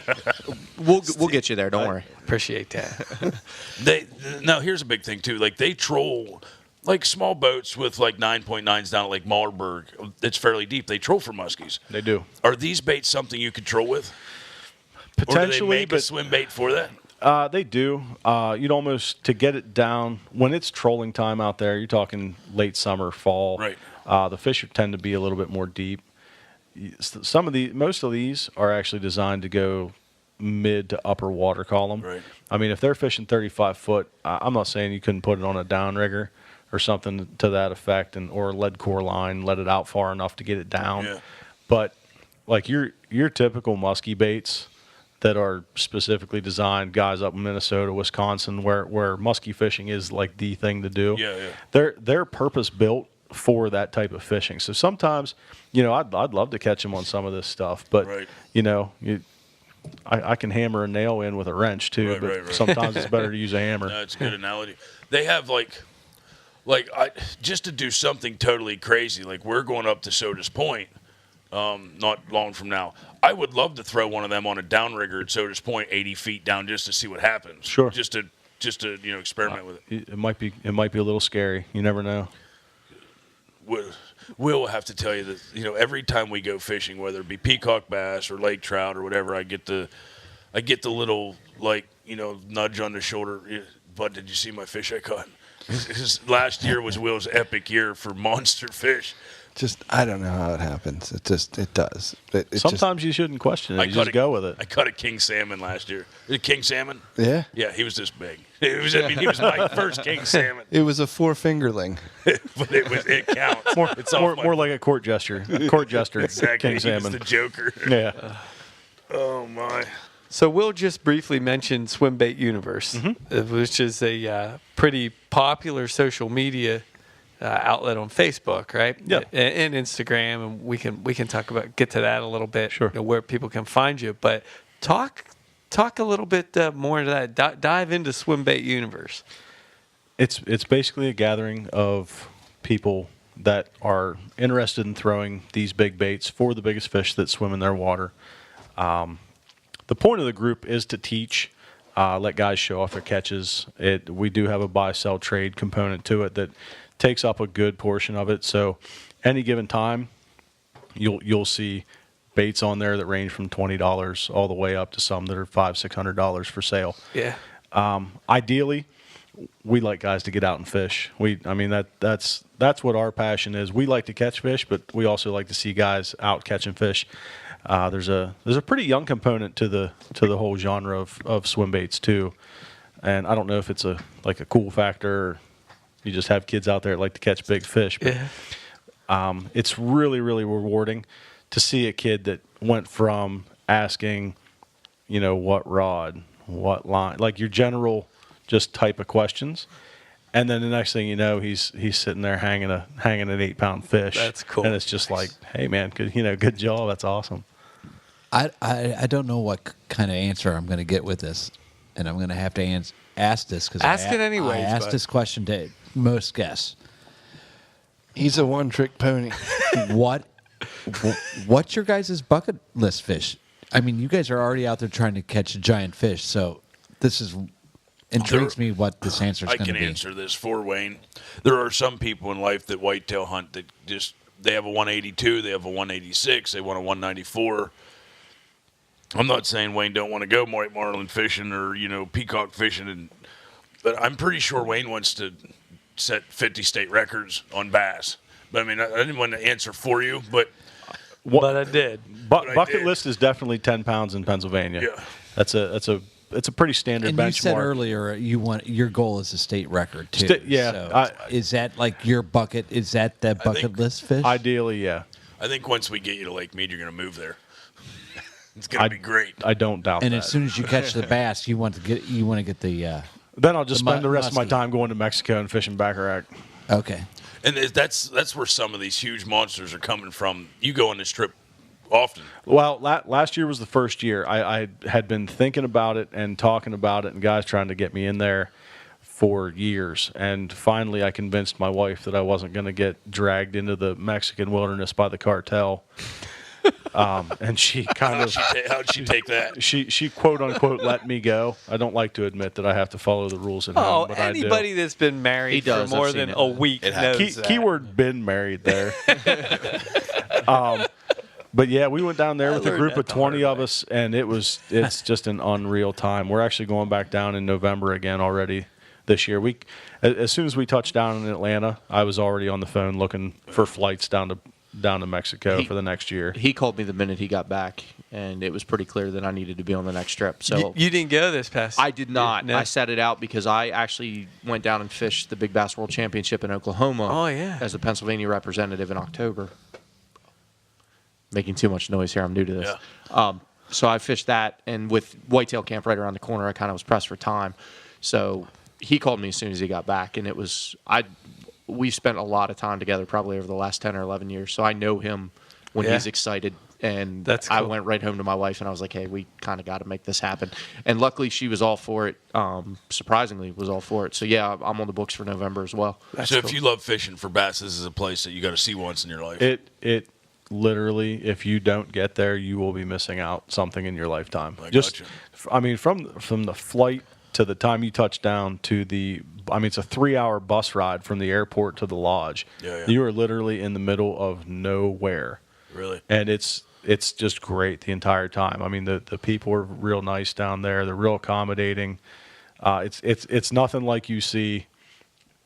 We'll get you there. Don't worry. Appreciate that. Now, here's a big thing, too. Like, they troll, like, small boats with, like, 9.9s down at Lake Mallerberg. It's fairly deep. They troll for muskies. They do. Are these baits something you could troll with? Potentially, or do they make a swim bait for that? They do. You'd almost, to get it down, when it's trolling time out there, you're talking late summer, fall. Right. The fish tend to be a little bit more deep. Most of these are actually designed to go mid to upper water column. Right. I mean, if they're fishing 35 foot, I'm not saying you couldn't put it on a downrigger or something to that effect, or a lead core line, let it out far enough to get it down. Yeah. But like your typical muskie baits that are specifically designed, guys up in Minnesota, Wisconsin, where muskie fishing is like the thing to do. Yeah. They're purpose built for that type of fishing. So sometimes, I'd love to catch them on some of this stuff, but I can hammer a nail in with a wrench too. But sometimes it's better to use a hammer. That's a good analogy. They have just to do something totally crazy. Like, we're going up to Soda's Point, not long from now. I would love to throw one of them on a downrigger at Soda's Point, 80 feet down, just to see what happens. Sure. Just to experiment with it. It might be a little scary. You never know. We'll have to tell you that every time we go fishing, whether it be peacock bass or lake trout or whatever, I get the little nudge on the shoulder. Bud, did you see my fish I caught? Last year was Will's epic year for monster fish. I don't know how it happens. It does. Sometimes you shouldn't question it. You just go with it. I caught a king salmon last year. Is it king salmon? Yeah. Yeah, he was this big. He was my first king salmon. It was a 4-fingerling. But it counts. More like a court jester. Court jester. Exactly. King salmon. He was the Joker. Yeah. Oh my. So Will just briefly mentioned Swimbait Universe, which is a pretty popular social media outlet on Facebook, right? Yeah. And Instagram, and we can get to that a little bit. Sure. Where people can find you, but talk a little bit more into that. Dive into Swimbait Universe. It's basically a gathering of people that are interested in throwing these big baits for the biggest fish that swim in their water. The point of the group is to teach, let guys show off their catches. We do have a buy-sell trade component to it that takes up a good portion of it. So any given time, you'll see baits on there that range from $20 all the way up to some that are $500-$600 for sale. Yeah. Ideally, we like guys to get out and fish. That's what our passion is. We like to catch fish, but we also like to see guys out catching fish. There's a pretty young component to the whole genre of swim baits too, and I don't know if it's a cool factor or you just have kids out there that like to catch big fish. But, it's really, really rewarding to see a kid that went from asking, what rod, what line, like your general just type of questions, and then the next thing you know, he's sitting there hanging an 8-pound fish. That's cool. And it's just like, hey man, good job. That's awesome. I don't know what kind of answer I'm going to get with this, and I'm going to have to ask this because Ask it anyways, I asked bud. this question to most guests. He's a one-trick pony. What's your guys' bucket list fish? I mean, you guys are already out there trying to catch a giant fish, so this intrigues me what this answer is going to be. I can answer this for Wayne. There are some people in life that whitetail hunt that they have a 182, they have a 186, they want a 194. I'm not saying Wayne don't want to go white marlin fishing or peacock fishing, but I'm pretty sure Wayne wants to set 50 state records on bass. But I didn't want to answer for you, but I did. Bucket list is definitely 10 pounds in Pennsylvania. Yeah, it's a pretty standard benchmark. And you said earlier your goal is a state record too. So is that like your bucket? Is that bucket list fish? Ideally, yeah. I think once we get you to Lake Mead, you're going to move there. It's going to be great. I don't doubt and that. as soon as you catch the bass, you want to get the. Then I'll just spend the rest of my time going to Mexico and fishing Bacharach. Okay. And that's where some of these huge monsters are coming from. You go on this trip often. Well, last year was the first year. I had been thinking about it and talking about it, and guys trying to get me in there for years. And finally, I convinced my wife that I wasn't going to get dragged into the Mexican wilderness by the cartel. And she kind of how'd she take that? She quote unquote let me go. I don't like to admit that I have to follow the rules at home, but anybody that's been married for more than a week knows that. Keyword been married there. But yeah, we went down there with a group of 20 of us, and it's just an unreal time. We're actually going back down in November again already this year. As soon as we touched down in Atlanta, I was already on the phone looking for flights down to Mexico for the next year. He called me the minute he got back, and it was pretty clear that I needed to be on the next trip. So you didn't go this past? I did not. No? I set it out because I actually went down and fished the Big Bass World Championship in Oklahoma. Oh, yeah. As a Pennsylvania representative in October. Making too much noise here. I'm new to this. Yeah. So I fished that, and with Whitetail Camp right around the corner, I kind of was pressed for time. So he called me as soon as he got back, and we spent a lot of time together, probably over the last 10 or 11 years. So I know him when he's excited, and that's cool. I went right home to my wife, and I was like, hey, we kind of got to make this happen. And luckily, she was all for it. Surprisingly, was all for it. So yeah, I'm on the books for November as well. So if you love fishing for bass, this is a place that you got to see once in your life. It literally, if you don't get there, you will be missing out something in your lifetime. I mean, from the flight to the time you touch down to it's a 3-hour bus ride from the airport to the lodge. Yeah. You are literally in the middle of nowhere. Really? And it's just great the entire time. I mean, the people are real nice down there. They're real accommodating. It's nothing like you see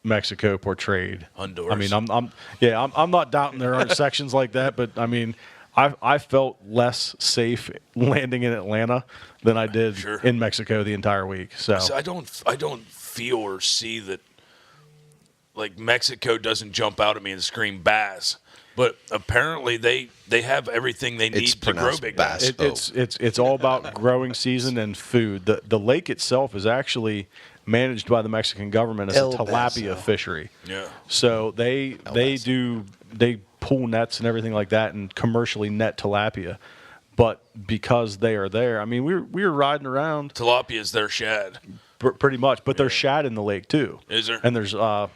Mexico portrayed. Honduras. I mean, I'm not doubting there aren't sections like that, but I mean, I felt less safe landing in Atlanta than I did in Mexico the entire week. So I don't feel or see that, like, Mexico doesn't jump out at me and scream bass. But apparently they have everything they need to grow big bass. It's all about growing season and food. The lake itself is actually managed by the Mexican government as a tilapia fishery. Yeah. So they pull nets and everything like that and commercially net tilapia. But because they are there, I mean, we were riding around. Tilapia is their shad. Pretty much, but there's shad in the lake too. Is there? And there's a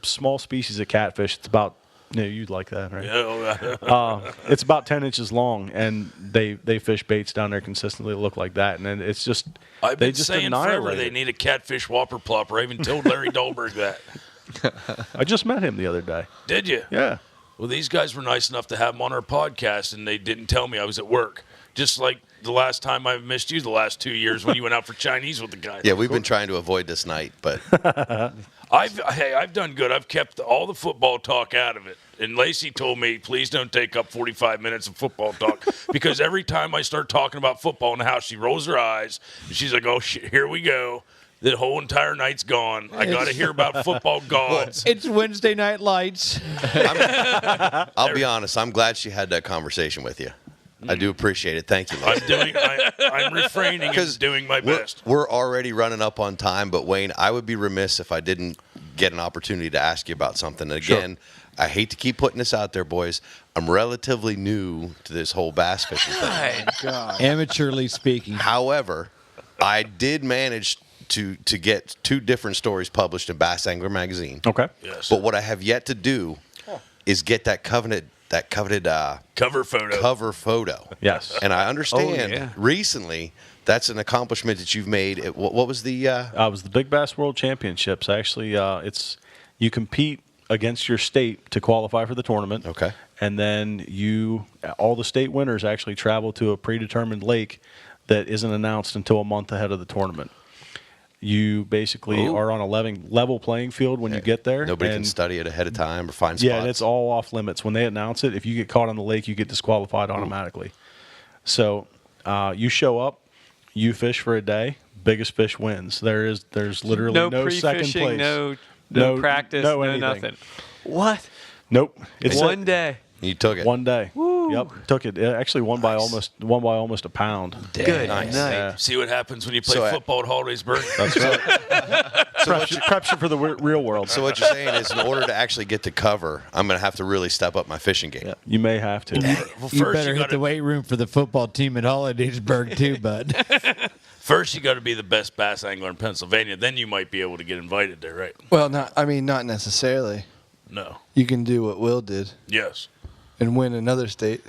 small species of catfish. It's about you'd like that, right? Yeah. It's about 10 inches long, and they fish baits down there consistently that look like that, and then it's just I've they been just saying forever annihilate they it. need a catfish whopper plopper. I even told Larry Dahlberg that. I just met him the other day. Did you? Yeah. Well, these guys were nice enough to have him on our podcast, and they didn't tell me I was at work. Just like the last time I missed you the last 2 years when you went out for Chinese with the guys. Yeah, we've been trying to avoid this night, but I've done good. I've kept all the football talk out of it. And Lacey told me, please don't take up 45 minutes of football talk because every time I start talking about football in the house, she rolls her eyes and she's like, "Oh shit, here we go." The whole entire night's gone. I got to hear about football gods. It's Wednesday Night Lights. I'll be honest. I'm glad she had that conversation with you. I do appreciate it. Thank you, Lacey. I'm refraining and doing my best. We're already running up on time, but Wayne, I would be remiss if I didn't get an opportunity to ask you about something. And again, I hate to keep putting this out there, boys. I'm relatively new to this whole bass fishing thing. Amateurly speaking. However, I did manage to get 2 different stories published in Bass Angler magazine. Okay. Yes. But what I have yet to do is get that coveted cover photo. Cover photo. Yes. And I understand recently that's an accomplishment that you've made. What was the? It was the Big Bass World Championships. Actually, you compete against your state to qualify for the tournament. Okay. And then all the state winners actually travel to a predetermined lake that isn't announced until a month ahead of the tournament. You basically are on a level playing field when you get there. Nobody can study it ahead of time or find spots. Yeah, and it's all off limits. When they announce it, if you get caught on the lake, you get disqualified automatically. So you show up, you fish for a day, biggest fish wins. There's literally no second place. No practice, no nothing. What? Nope. It's one day. You took it. One day. Woo. Yep, took it. It actually won by almost a pound. Good Nice. night. Yeah. See what happens when you play So, football at Hollidaysburg? That's right. preps you for the real world. So what you're saying is, in order to actually get to cover, I'm going to have to really step up my fishing game. You may have to. Well, You first better hit gotta, the weight room for the football team at Hollidaysburg too, bud. First, you got to be the best bass angler in Pennsylvania. Then you might be able to get invited there, right? Well, not necessarily. No. You can do what Will did Yes. and win another state.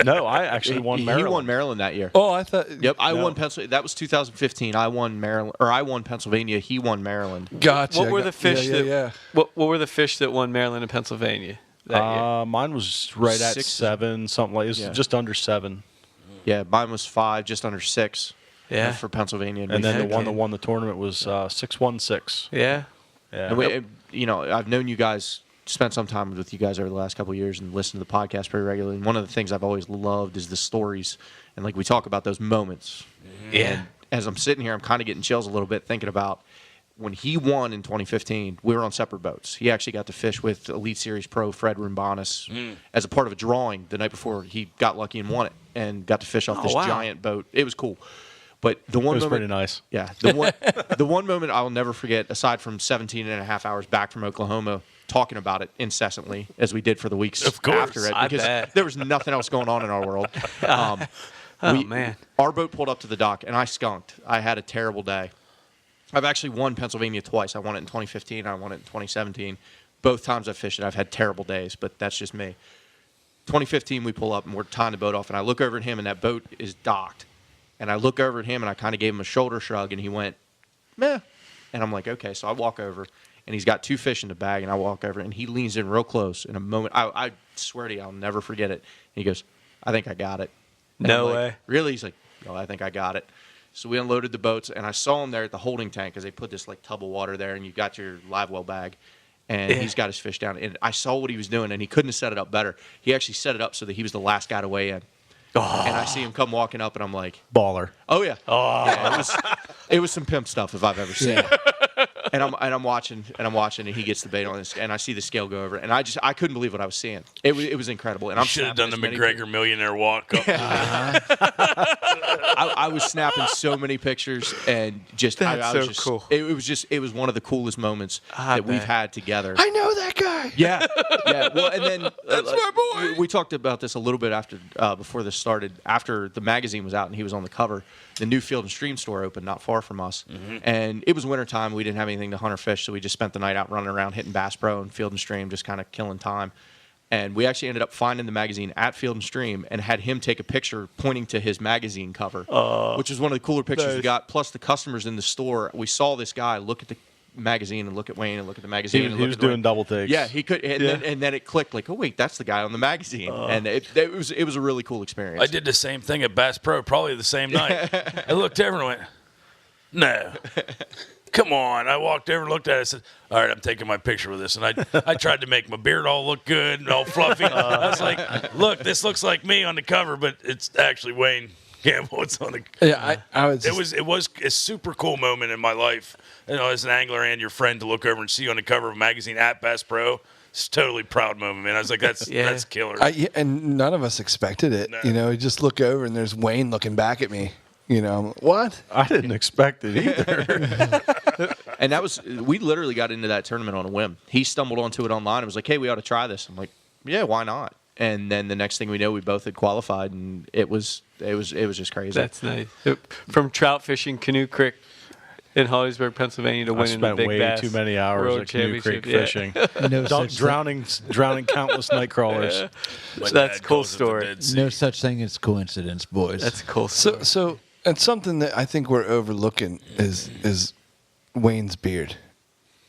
No, I actually won Maryland. He won Maryland that year. Oh, I thought. Yep, I won Pennsylvania. That was 2015. I won Maryland, or I won Pennsylvania. He won Maryland. Gotcha. What were the fish Yeah. What were the fish that won Maryland and Pennsylvania that year? Mine was right at 6. 7, something like. It was just under 7. Yeah, mine was 5, just under 6. Yeah. For Pennsylvania, And then the one Okay. that won the tournament was 616. Yeah. Yeah. And I've known you guys, spent some time with you guys over the last couple of years, and listened to the podcast pretty regularly. And one of the things I've always loved is the stories, and like we talk about those moments. Yeah. And as I'm sitting here, I'm kind of getting chills a little bit thinking about when he won in 2015. We were on separate boats. He actually got to fish with Elite Series Pro Fred Rumbanis as a part of a drawing the night before he got lucky and won it, and got to fish off this wow. giant boat. It was cool. But the one It was moment, pretty nice. Yeah, the one moment I'll never forget, aside from 17 and a half hours back from Oklahoma, talking about it incessantly as we did for the weeks Of course, after it, I because bet. there was nothing else going on in our world. Man. Our boat pulled up to the dock, and I skunked. I had a terrible day. I've actually won Pennsylvania twice. I won it in 2015. I won it in 2017. Both times I've fished it, I've had terrible days, but that's just me. 2015, we pull up, and we're tying the boat off, and I look over at him, and that boat is docked. And I look over at him, and I kind of gave him a shoulder shrug, and he went, meh. And I'm like, okay. So I walk over, and he's got 2 fish in the bag, and I walk over, and he leans in real close. In a moment, I swear to you, I'll never forget it. And he goes, I think I got it. And No I'm like, way. Really? He's like, oh, I think I got it. So we unloaded the boats, and I saw him there at the holding tank because they put this like tub of water there, and you got your live well bag. And he's got his fish down. And I saw what he was doing, and he couldn't have set it up better. He actually set it up so that he was the last guy to weigh in. And I see him come walking up, and I'm like, Baller. oh, yeah. Yeah, it was some pimp stuff if I've ever seen it. And I'm watching, and he gets the bait on this, and I see the scale go over, and I couldn't believe what I was seeing. It was incredible. And I I'm should have done the snapping as many McGregor millionaire walk up. I was snapping so many pictures, and just I That's was so just, cool. it was one of the coolest moments that we've bet. had together. I know that guy. Yeah. Well, and then that's my boy. We talked about this a little bit after before this started. After the magazine was out and he was on the cover, the new Field and Stream store opened not far from us, and it was wintertime. We didn't have anything to hunt or fish, so we just spent the night out running around hitting Bass Pro and Field and Stream, just kind of killing time. And we actually ended up finding the magazine at Field and Stream and had him take a picture pointing to his magazine cover, which was one of the cooler pictures we got. Plus, the customers in the store, we saw this guy look at the magazine and look at Wayne and look at the magazine. He was doing double takes. Yeah, he could, and then it clicked like, oh wait, that's the guy on the magazine, and it was a really cool experience. I did the same thing at Bass Pro, probably the same night. I looked over and went, no. Come on. I walked over and looked at it and said, all right, I'm taking my picture with this. And I tried to make my beard all look good and all fluffy. I was like, look, this looks like me on the cover, but it's actually Wayne Campbell. It's on the Yeah, I was. It was a super cool moment in my life, as an angler and your friend, to look over and see you on the cover of a magazine at Bass Pro. It's a totally proud moment, man. I was like, that's killer. And none of us expected it. No. You just look over and there's Wayne looking back at me. What? I didn't expect it either. And we literally got into that tournament on a whim. He stumbled onto it online and was like, hey, we ought to try this. I'm like, yeah, why not? And then the next thing we know, we both had qualified, and it was just crazy. That's nice. From trout fishing Canoe Creek in Hollidaysburg, Pennsylvania, to I winning the spent Big way Bass too many hours World at Canoe Creek Championship. fishing. Drowning countless night crawlers. That's a cool story. No such thing as coincidence, boys. That's a cool story. So, and something that I think we're overlooking is Wayne's beard.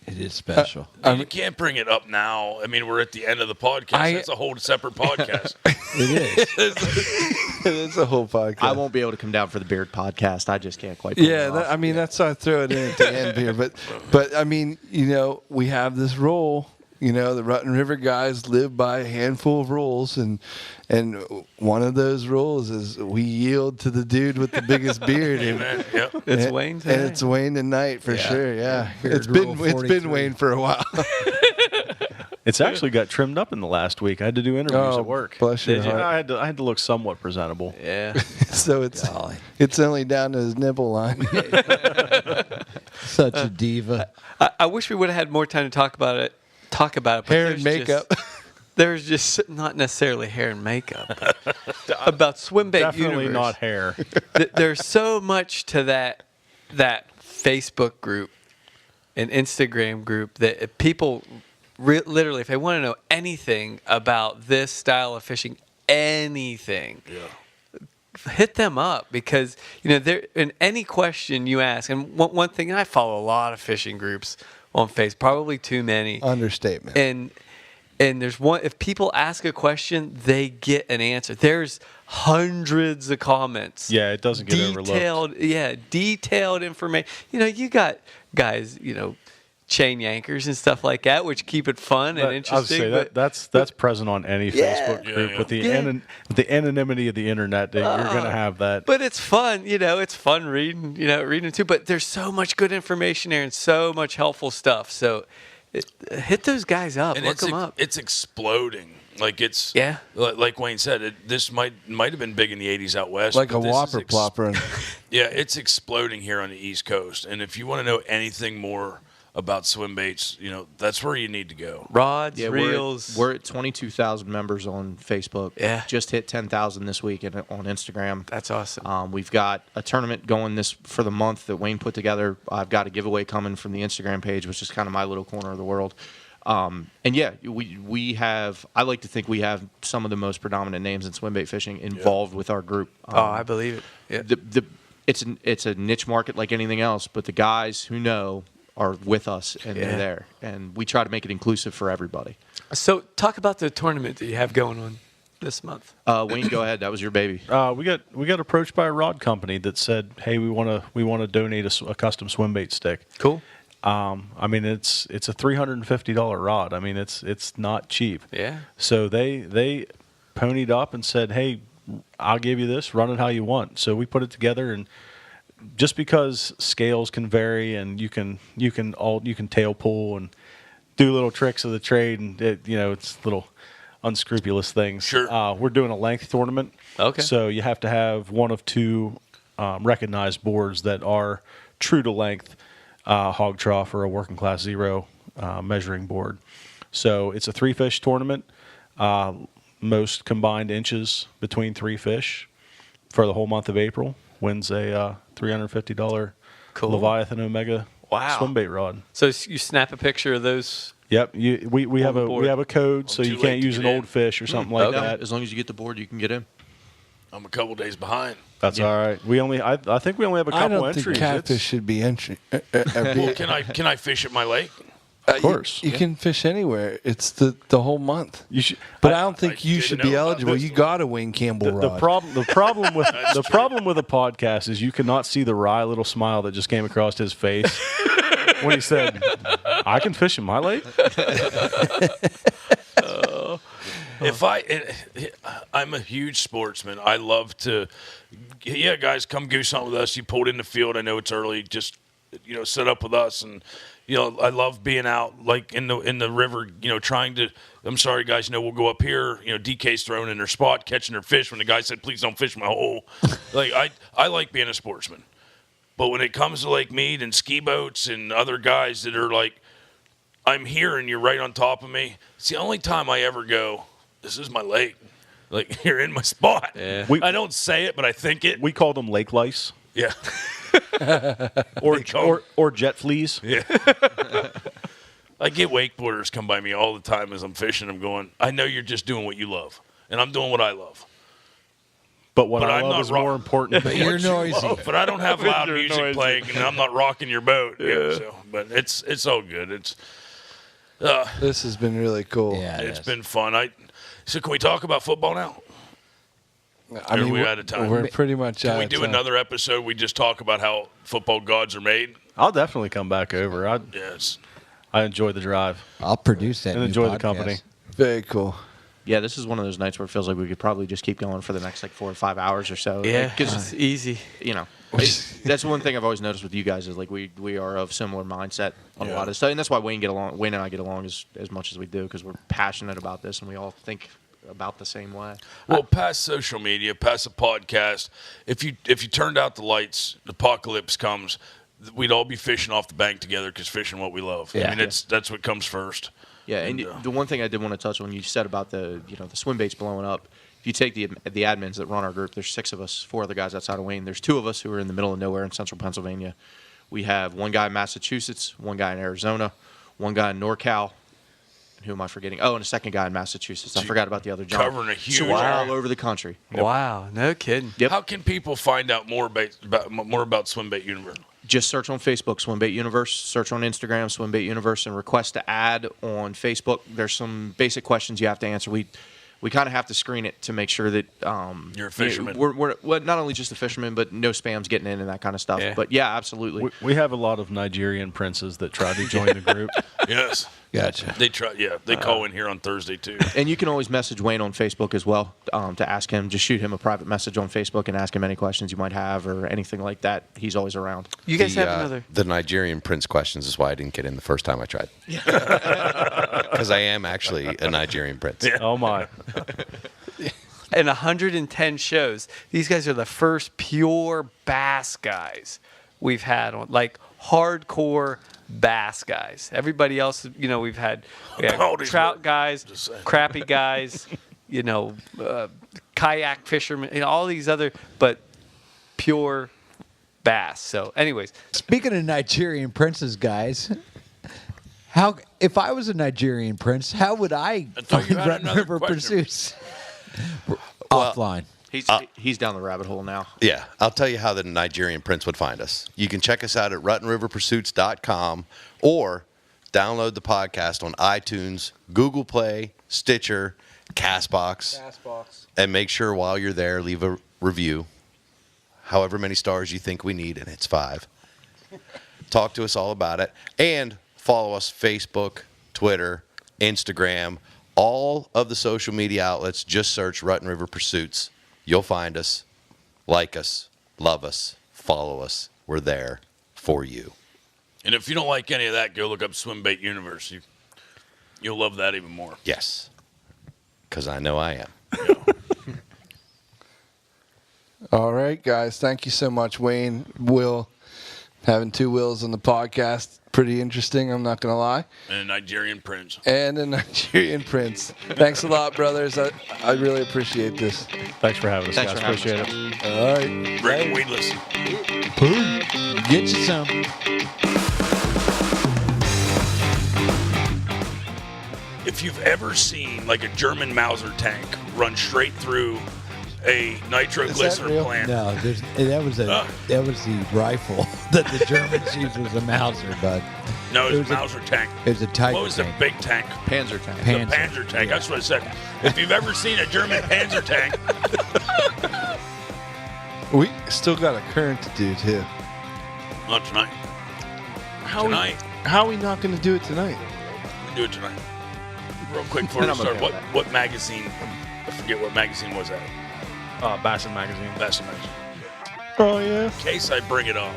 It is special. You can't bring it up now. I mean, we're at the end of the podcast. That's a whole separate podcast. It is. It's a whole podcast. I won't be able to come down for the beard podcast. I just can't quite. Pull it off. That's why I throw it in at the end here. But I mean, we have this rule. The Rutten River guys live by a handful of rules, and one of those rules is we yield to the dude with the biggest beard. Amen. Yep. It's Wayne today? And it's Wayne tonight for sure. Yeah, Beard it's been rule 43. Wayne for a while. It's actually got trimmed up in the last week. I had to do interviews at work. Bless your Did you? heart. I had to look somewhat presentable. Yeah. So it's only down to his nipple line. Such a diva. I wish we would have had more time to talk about it. But Hair and makeup. There's just not necessarily hair and makeup. About Swimbait Definitely Universe. not hair. There's so much to that Facebook group and Instagram group that people literally, if they want to know anything about this style of fishing, anything, hit them up, because there in any question you ask. And one thing, I follow a lot of fishing groups on Facebook, probably too many. Understatement. And there's one, if people ask a question, they get an answer. There's hundreds of comments. Yeah, it doesn't get overlooked. Yeah, detailed information. You got guys, chain yankers and stuff like that, which keep it fun and interesting. I would say that's present on any Facebook group. With the anonymity of the internet, you're going to have that. But it's fun, it's fun reading it too. But there's so much good information there and so much helpful stuff. So hit those guys up. Look them up. It's exploding. Like like Wayne said, this might have been big in the 80s out west. Like a whopper plopper. Yeah, it's exploding here on the East Coast. And if you want to know anything more about swim baits, that's where you need to go. Rods, reels. We're at 22,000 members on Facebook. Yeah. Just hit 10,000 this week on Instagram. That's awesome. We've got a tournament going for the month that Wayne put together. I've got a giveaway coming from the Instagram page, which is kind of my little corner of the world. And yeah, we have, I like to think we have some of the most predominant names in swim bait fishing involved with our group. I believe it. Yeah. It's a niche market like anything else, but the guys who know are with us, and they're there. And we try to make it inclusive for everybody. So talk about the tournament that you have going on this month. Wayne, go ahead. That was your baby. We got approached by a rod company that said, "Hey, we want to donate a custom swim bait stick." Cool. I mean, it's a $350 rod. I mean, it's not cheap. Yeah. So they ponied up and said, "Hey, I'll give you this. Run it how you want." So we put it together, and just because scales can vary and you can tail pull and do little tricks of the trade, and it's little unscrupulous things. Sure. We're doing a length tournament. Okay. So you have to have one of two recognized boards that are true to length, hog trough or a working class 0 measuring board. So it's a 3-fish tournament. Most combined inches between 3 fish for the whole month of April. Wins a $350 Leviathan Omega swim bait rod. So you snap a picture of those. Yep. We have a code, so you can't use an old fish or something like that. As long as you get the board, you can get in. I'm a couple days behind. That's all right. I think we only have a couple entries. I don't think catfish should be entry. Well, can I fish at my lake? Of course. You can fish anywhere. It's the whole month. You should, but I don't think you should be eligible. You got to win Campbell rod. The problem with a podcast is you cannot see the wry little smile that just came across his face when he said, "I can fish in my lake." I'm a huge sportsman. I love to, guys, come goose hunt with us. You pulled in the field. I know it's early. Just set up with us, and I love being out like in the river. Trying to. I'm sorry, guys. We'll go up here. DK's throwing in their spot, catching their fish. When the guy said, "Please don't fish my hole," I like being a sportsman. But when it comes to Lake Mead and ski boats and other guys that are like, I'm here and you're right on top of me. It's the only time I ever go, this is my lake. Like, you're in my spot. Yeah. I don't say it, but I think it. We call them lake lice. Yeah. or jet fleas. Yeah. I get wakeboarders come by me all the time as I'm fishing. I'm going, I know you're just doing what you love, and I'm doing what I love. But what I love is more important. But you're noisy. But I don't have loud music playing, and I'm not rocking your boat. Yeah. But it's all good. This has been really cool. Yeah, it's been fun. So can we talk about football now? I mean, we're out of time. We're pretty much out of time. Can we do another episode? We just talk about how football gods are made. I'll definitely come back over. Yes. I enjoy the drive. I'll produce that. And enjoy the company. Very cool. Yeah, this is one of those nights where it feels like we could probably just keep going for the next 4 or 5 hours or so. Yeah, because it's easy. That's one thing I've always noticed with you guys is we are of similar mindset on a lot of stuff, and that's why Wayne and I get along as much as we do, because we're passionate about this and we all think about the same way. Well, past social media, past a podcast, if you turned out the lights, the apocalypse comes, we'd all be fishing off the bank together because fishing what we love. Yeah. I mean, that's what comes first. Yeah, and the one thing I did want to touch on, you said about the swim baits blowing up. If you take the admins that run our group, there's 6 of us, 4 other guys outside of Wayne. There's 2 of us who are in the middle of nowhere in central Pennsylvania. We have 1 guy in Massachusetts, 1 guy in Arizona, 1 guy in NorCal. Who am I forgetting? Oh, and a 2nd guy in Massachusetts. I forgot about the other John. Covering a huge So we're area. all over the country. Wow, no kidding. Yep. How can people find out more about Swimbait Universe? Just search on Facebook, Swimbait Universe. Search on Instagram, Swimbait Universe, and request to add on Facebook. There's some basic questions you have to answer. We kind of have to screen it to make sure that you're a fisherman. We're not only just a fisherman, but no spam's getting in and that kind of stuff. Yeah. But yeah, absolutely. We have a lot of Nigerian princes that try to join the group. Yes. Gotcha. They try. Yeah, they call in here on Thursday too. And you can always message Wayne on Facebook as well to ask him. Just shoot him a private message on Facebook and ask him any questions you might have or anything like that. He's always around. You guys have another. The Nigerian prince questions is why I didn't get in the first time I tried. Because I am actually a Nigerian prince. Yeah. Oh my! In 110 shows, these guys are the first pure bass guys we've had on, like hardcore bass guys. Everybody else, we've had trout guys, crappie guys, kayak fishermen, all these other, but pure bass. So, anyways, Speaking of Nigerian princes, guys, if I was a Nigerian prince, how would I thought you find had Red another River question. Pursuits? Offline. He's down the rabbit hole now. Yeah, I'll tell you how the Nigerian prince would find us. You can check us out at ruttenriverpursuits.com or download the podcast on iTunes, Google Play, Stitcher, Castbox. And make sure while you're there, leave a review. However many stars you think we need, and it's 5. Talk to us all about it. And follow us Facebook, Twitter, Instagram, all of the social media outlets. Just search Rutten River Pursuits. You'll find us, like us, love us, follow us. We're there for you. And if you don't like any of that, go look up Swimbait Universe. You'll love that even more. Yes, because I know I am. All right, guys. Thank you so much, Wayne. Will, having 2 Wills on the podcast, pretty interesting, I'm not going to lie. And a Nigerian prince. Thanks a lot, brothers. I really appreciate this. Thanks for having us, guys. Appreciate it. All right. Bring weedless. Get you some. If you've ever seen like a German Mauser tank run straight through a nitroglycerin plant. No, that was the rifle that the Germans used was a Mauser, but no, it was a Mauser tank. It was a Tiger. What was tank. the big tank? Panzer tank. The Panzer tank. That's what I said. If you've ever seen a German Panzer tank, We still got a current to do, too. not tonight. How are we not going to do it tonight? We can do it tonight. Real quick before we start, what magazine? I forget what magazine was that. B.A.S.S magazine. B.A.S.S magazine. Oh, yeah. In case I bring it up.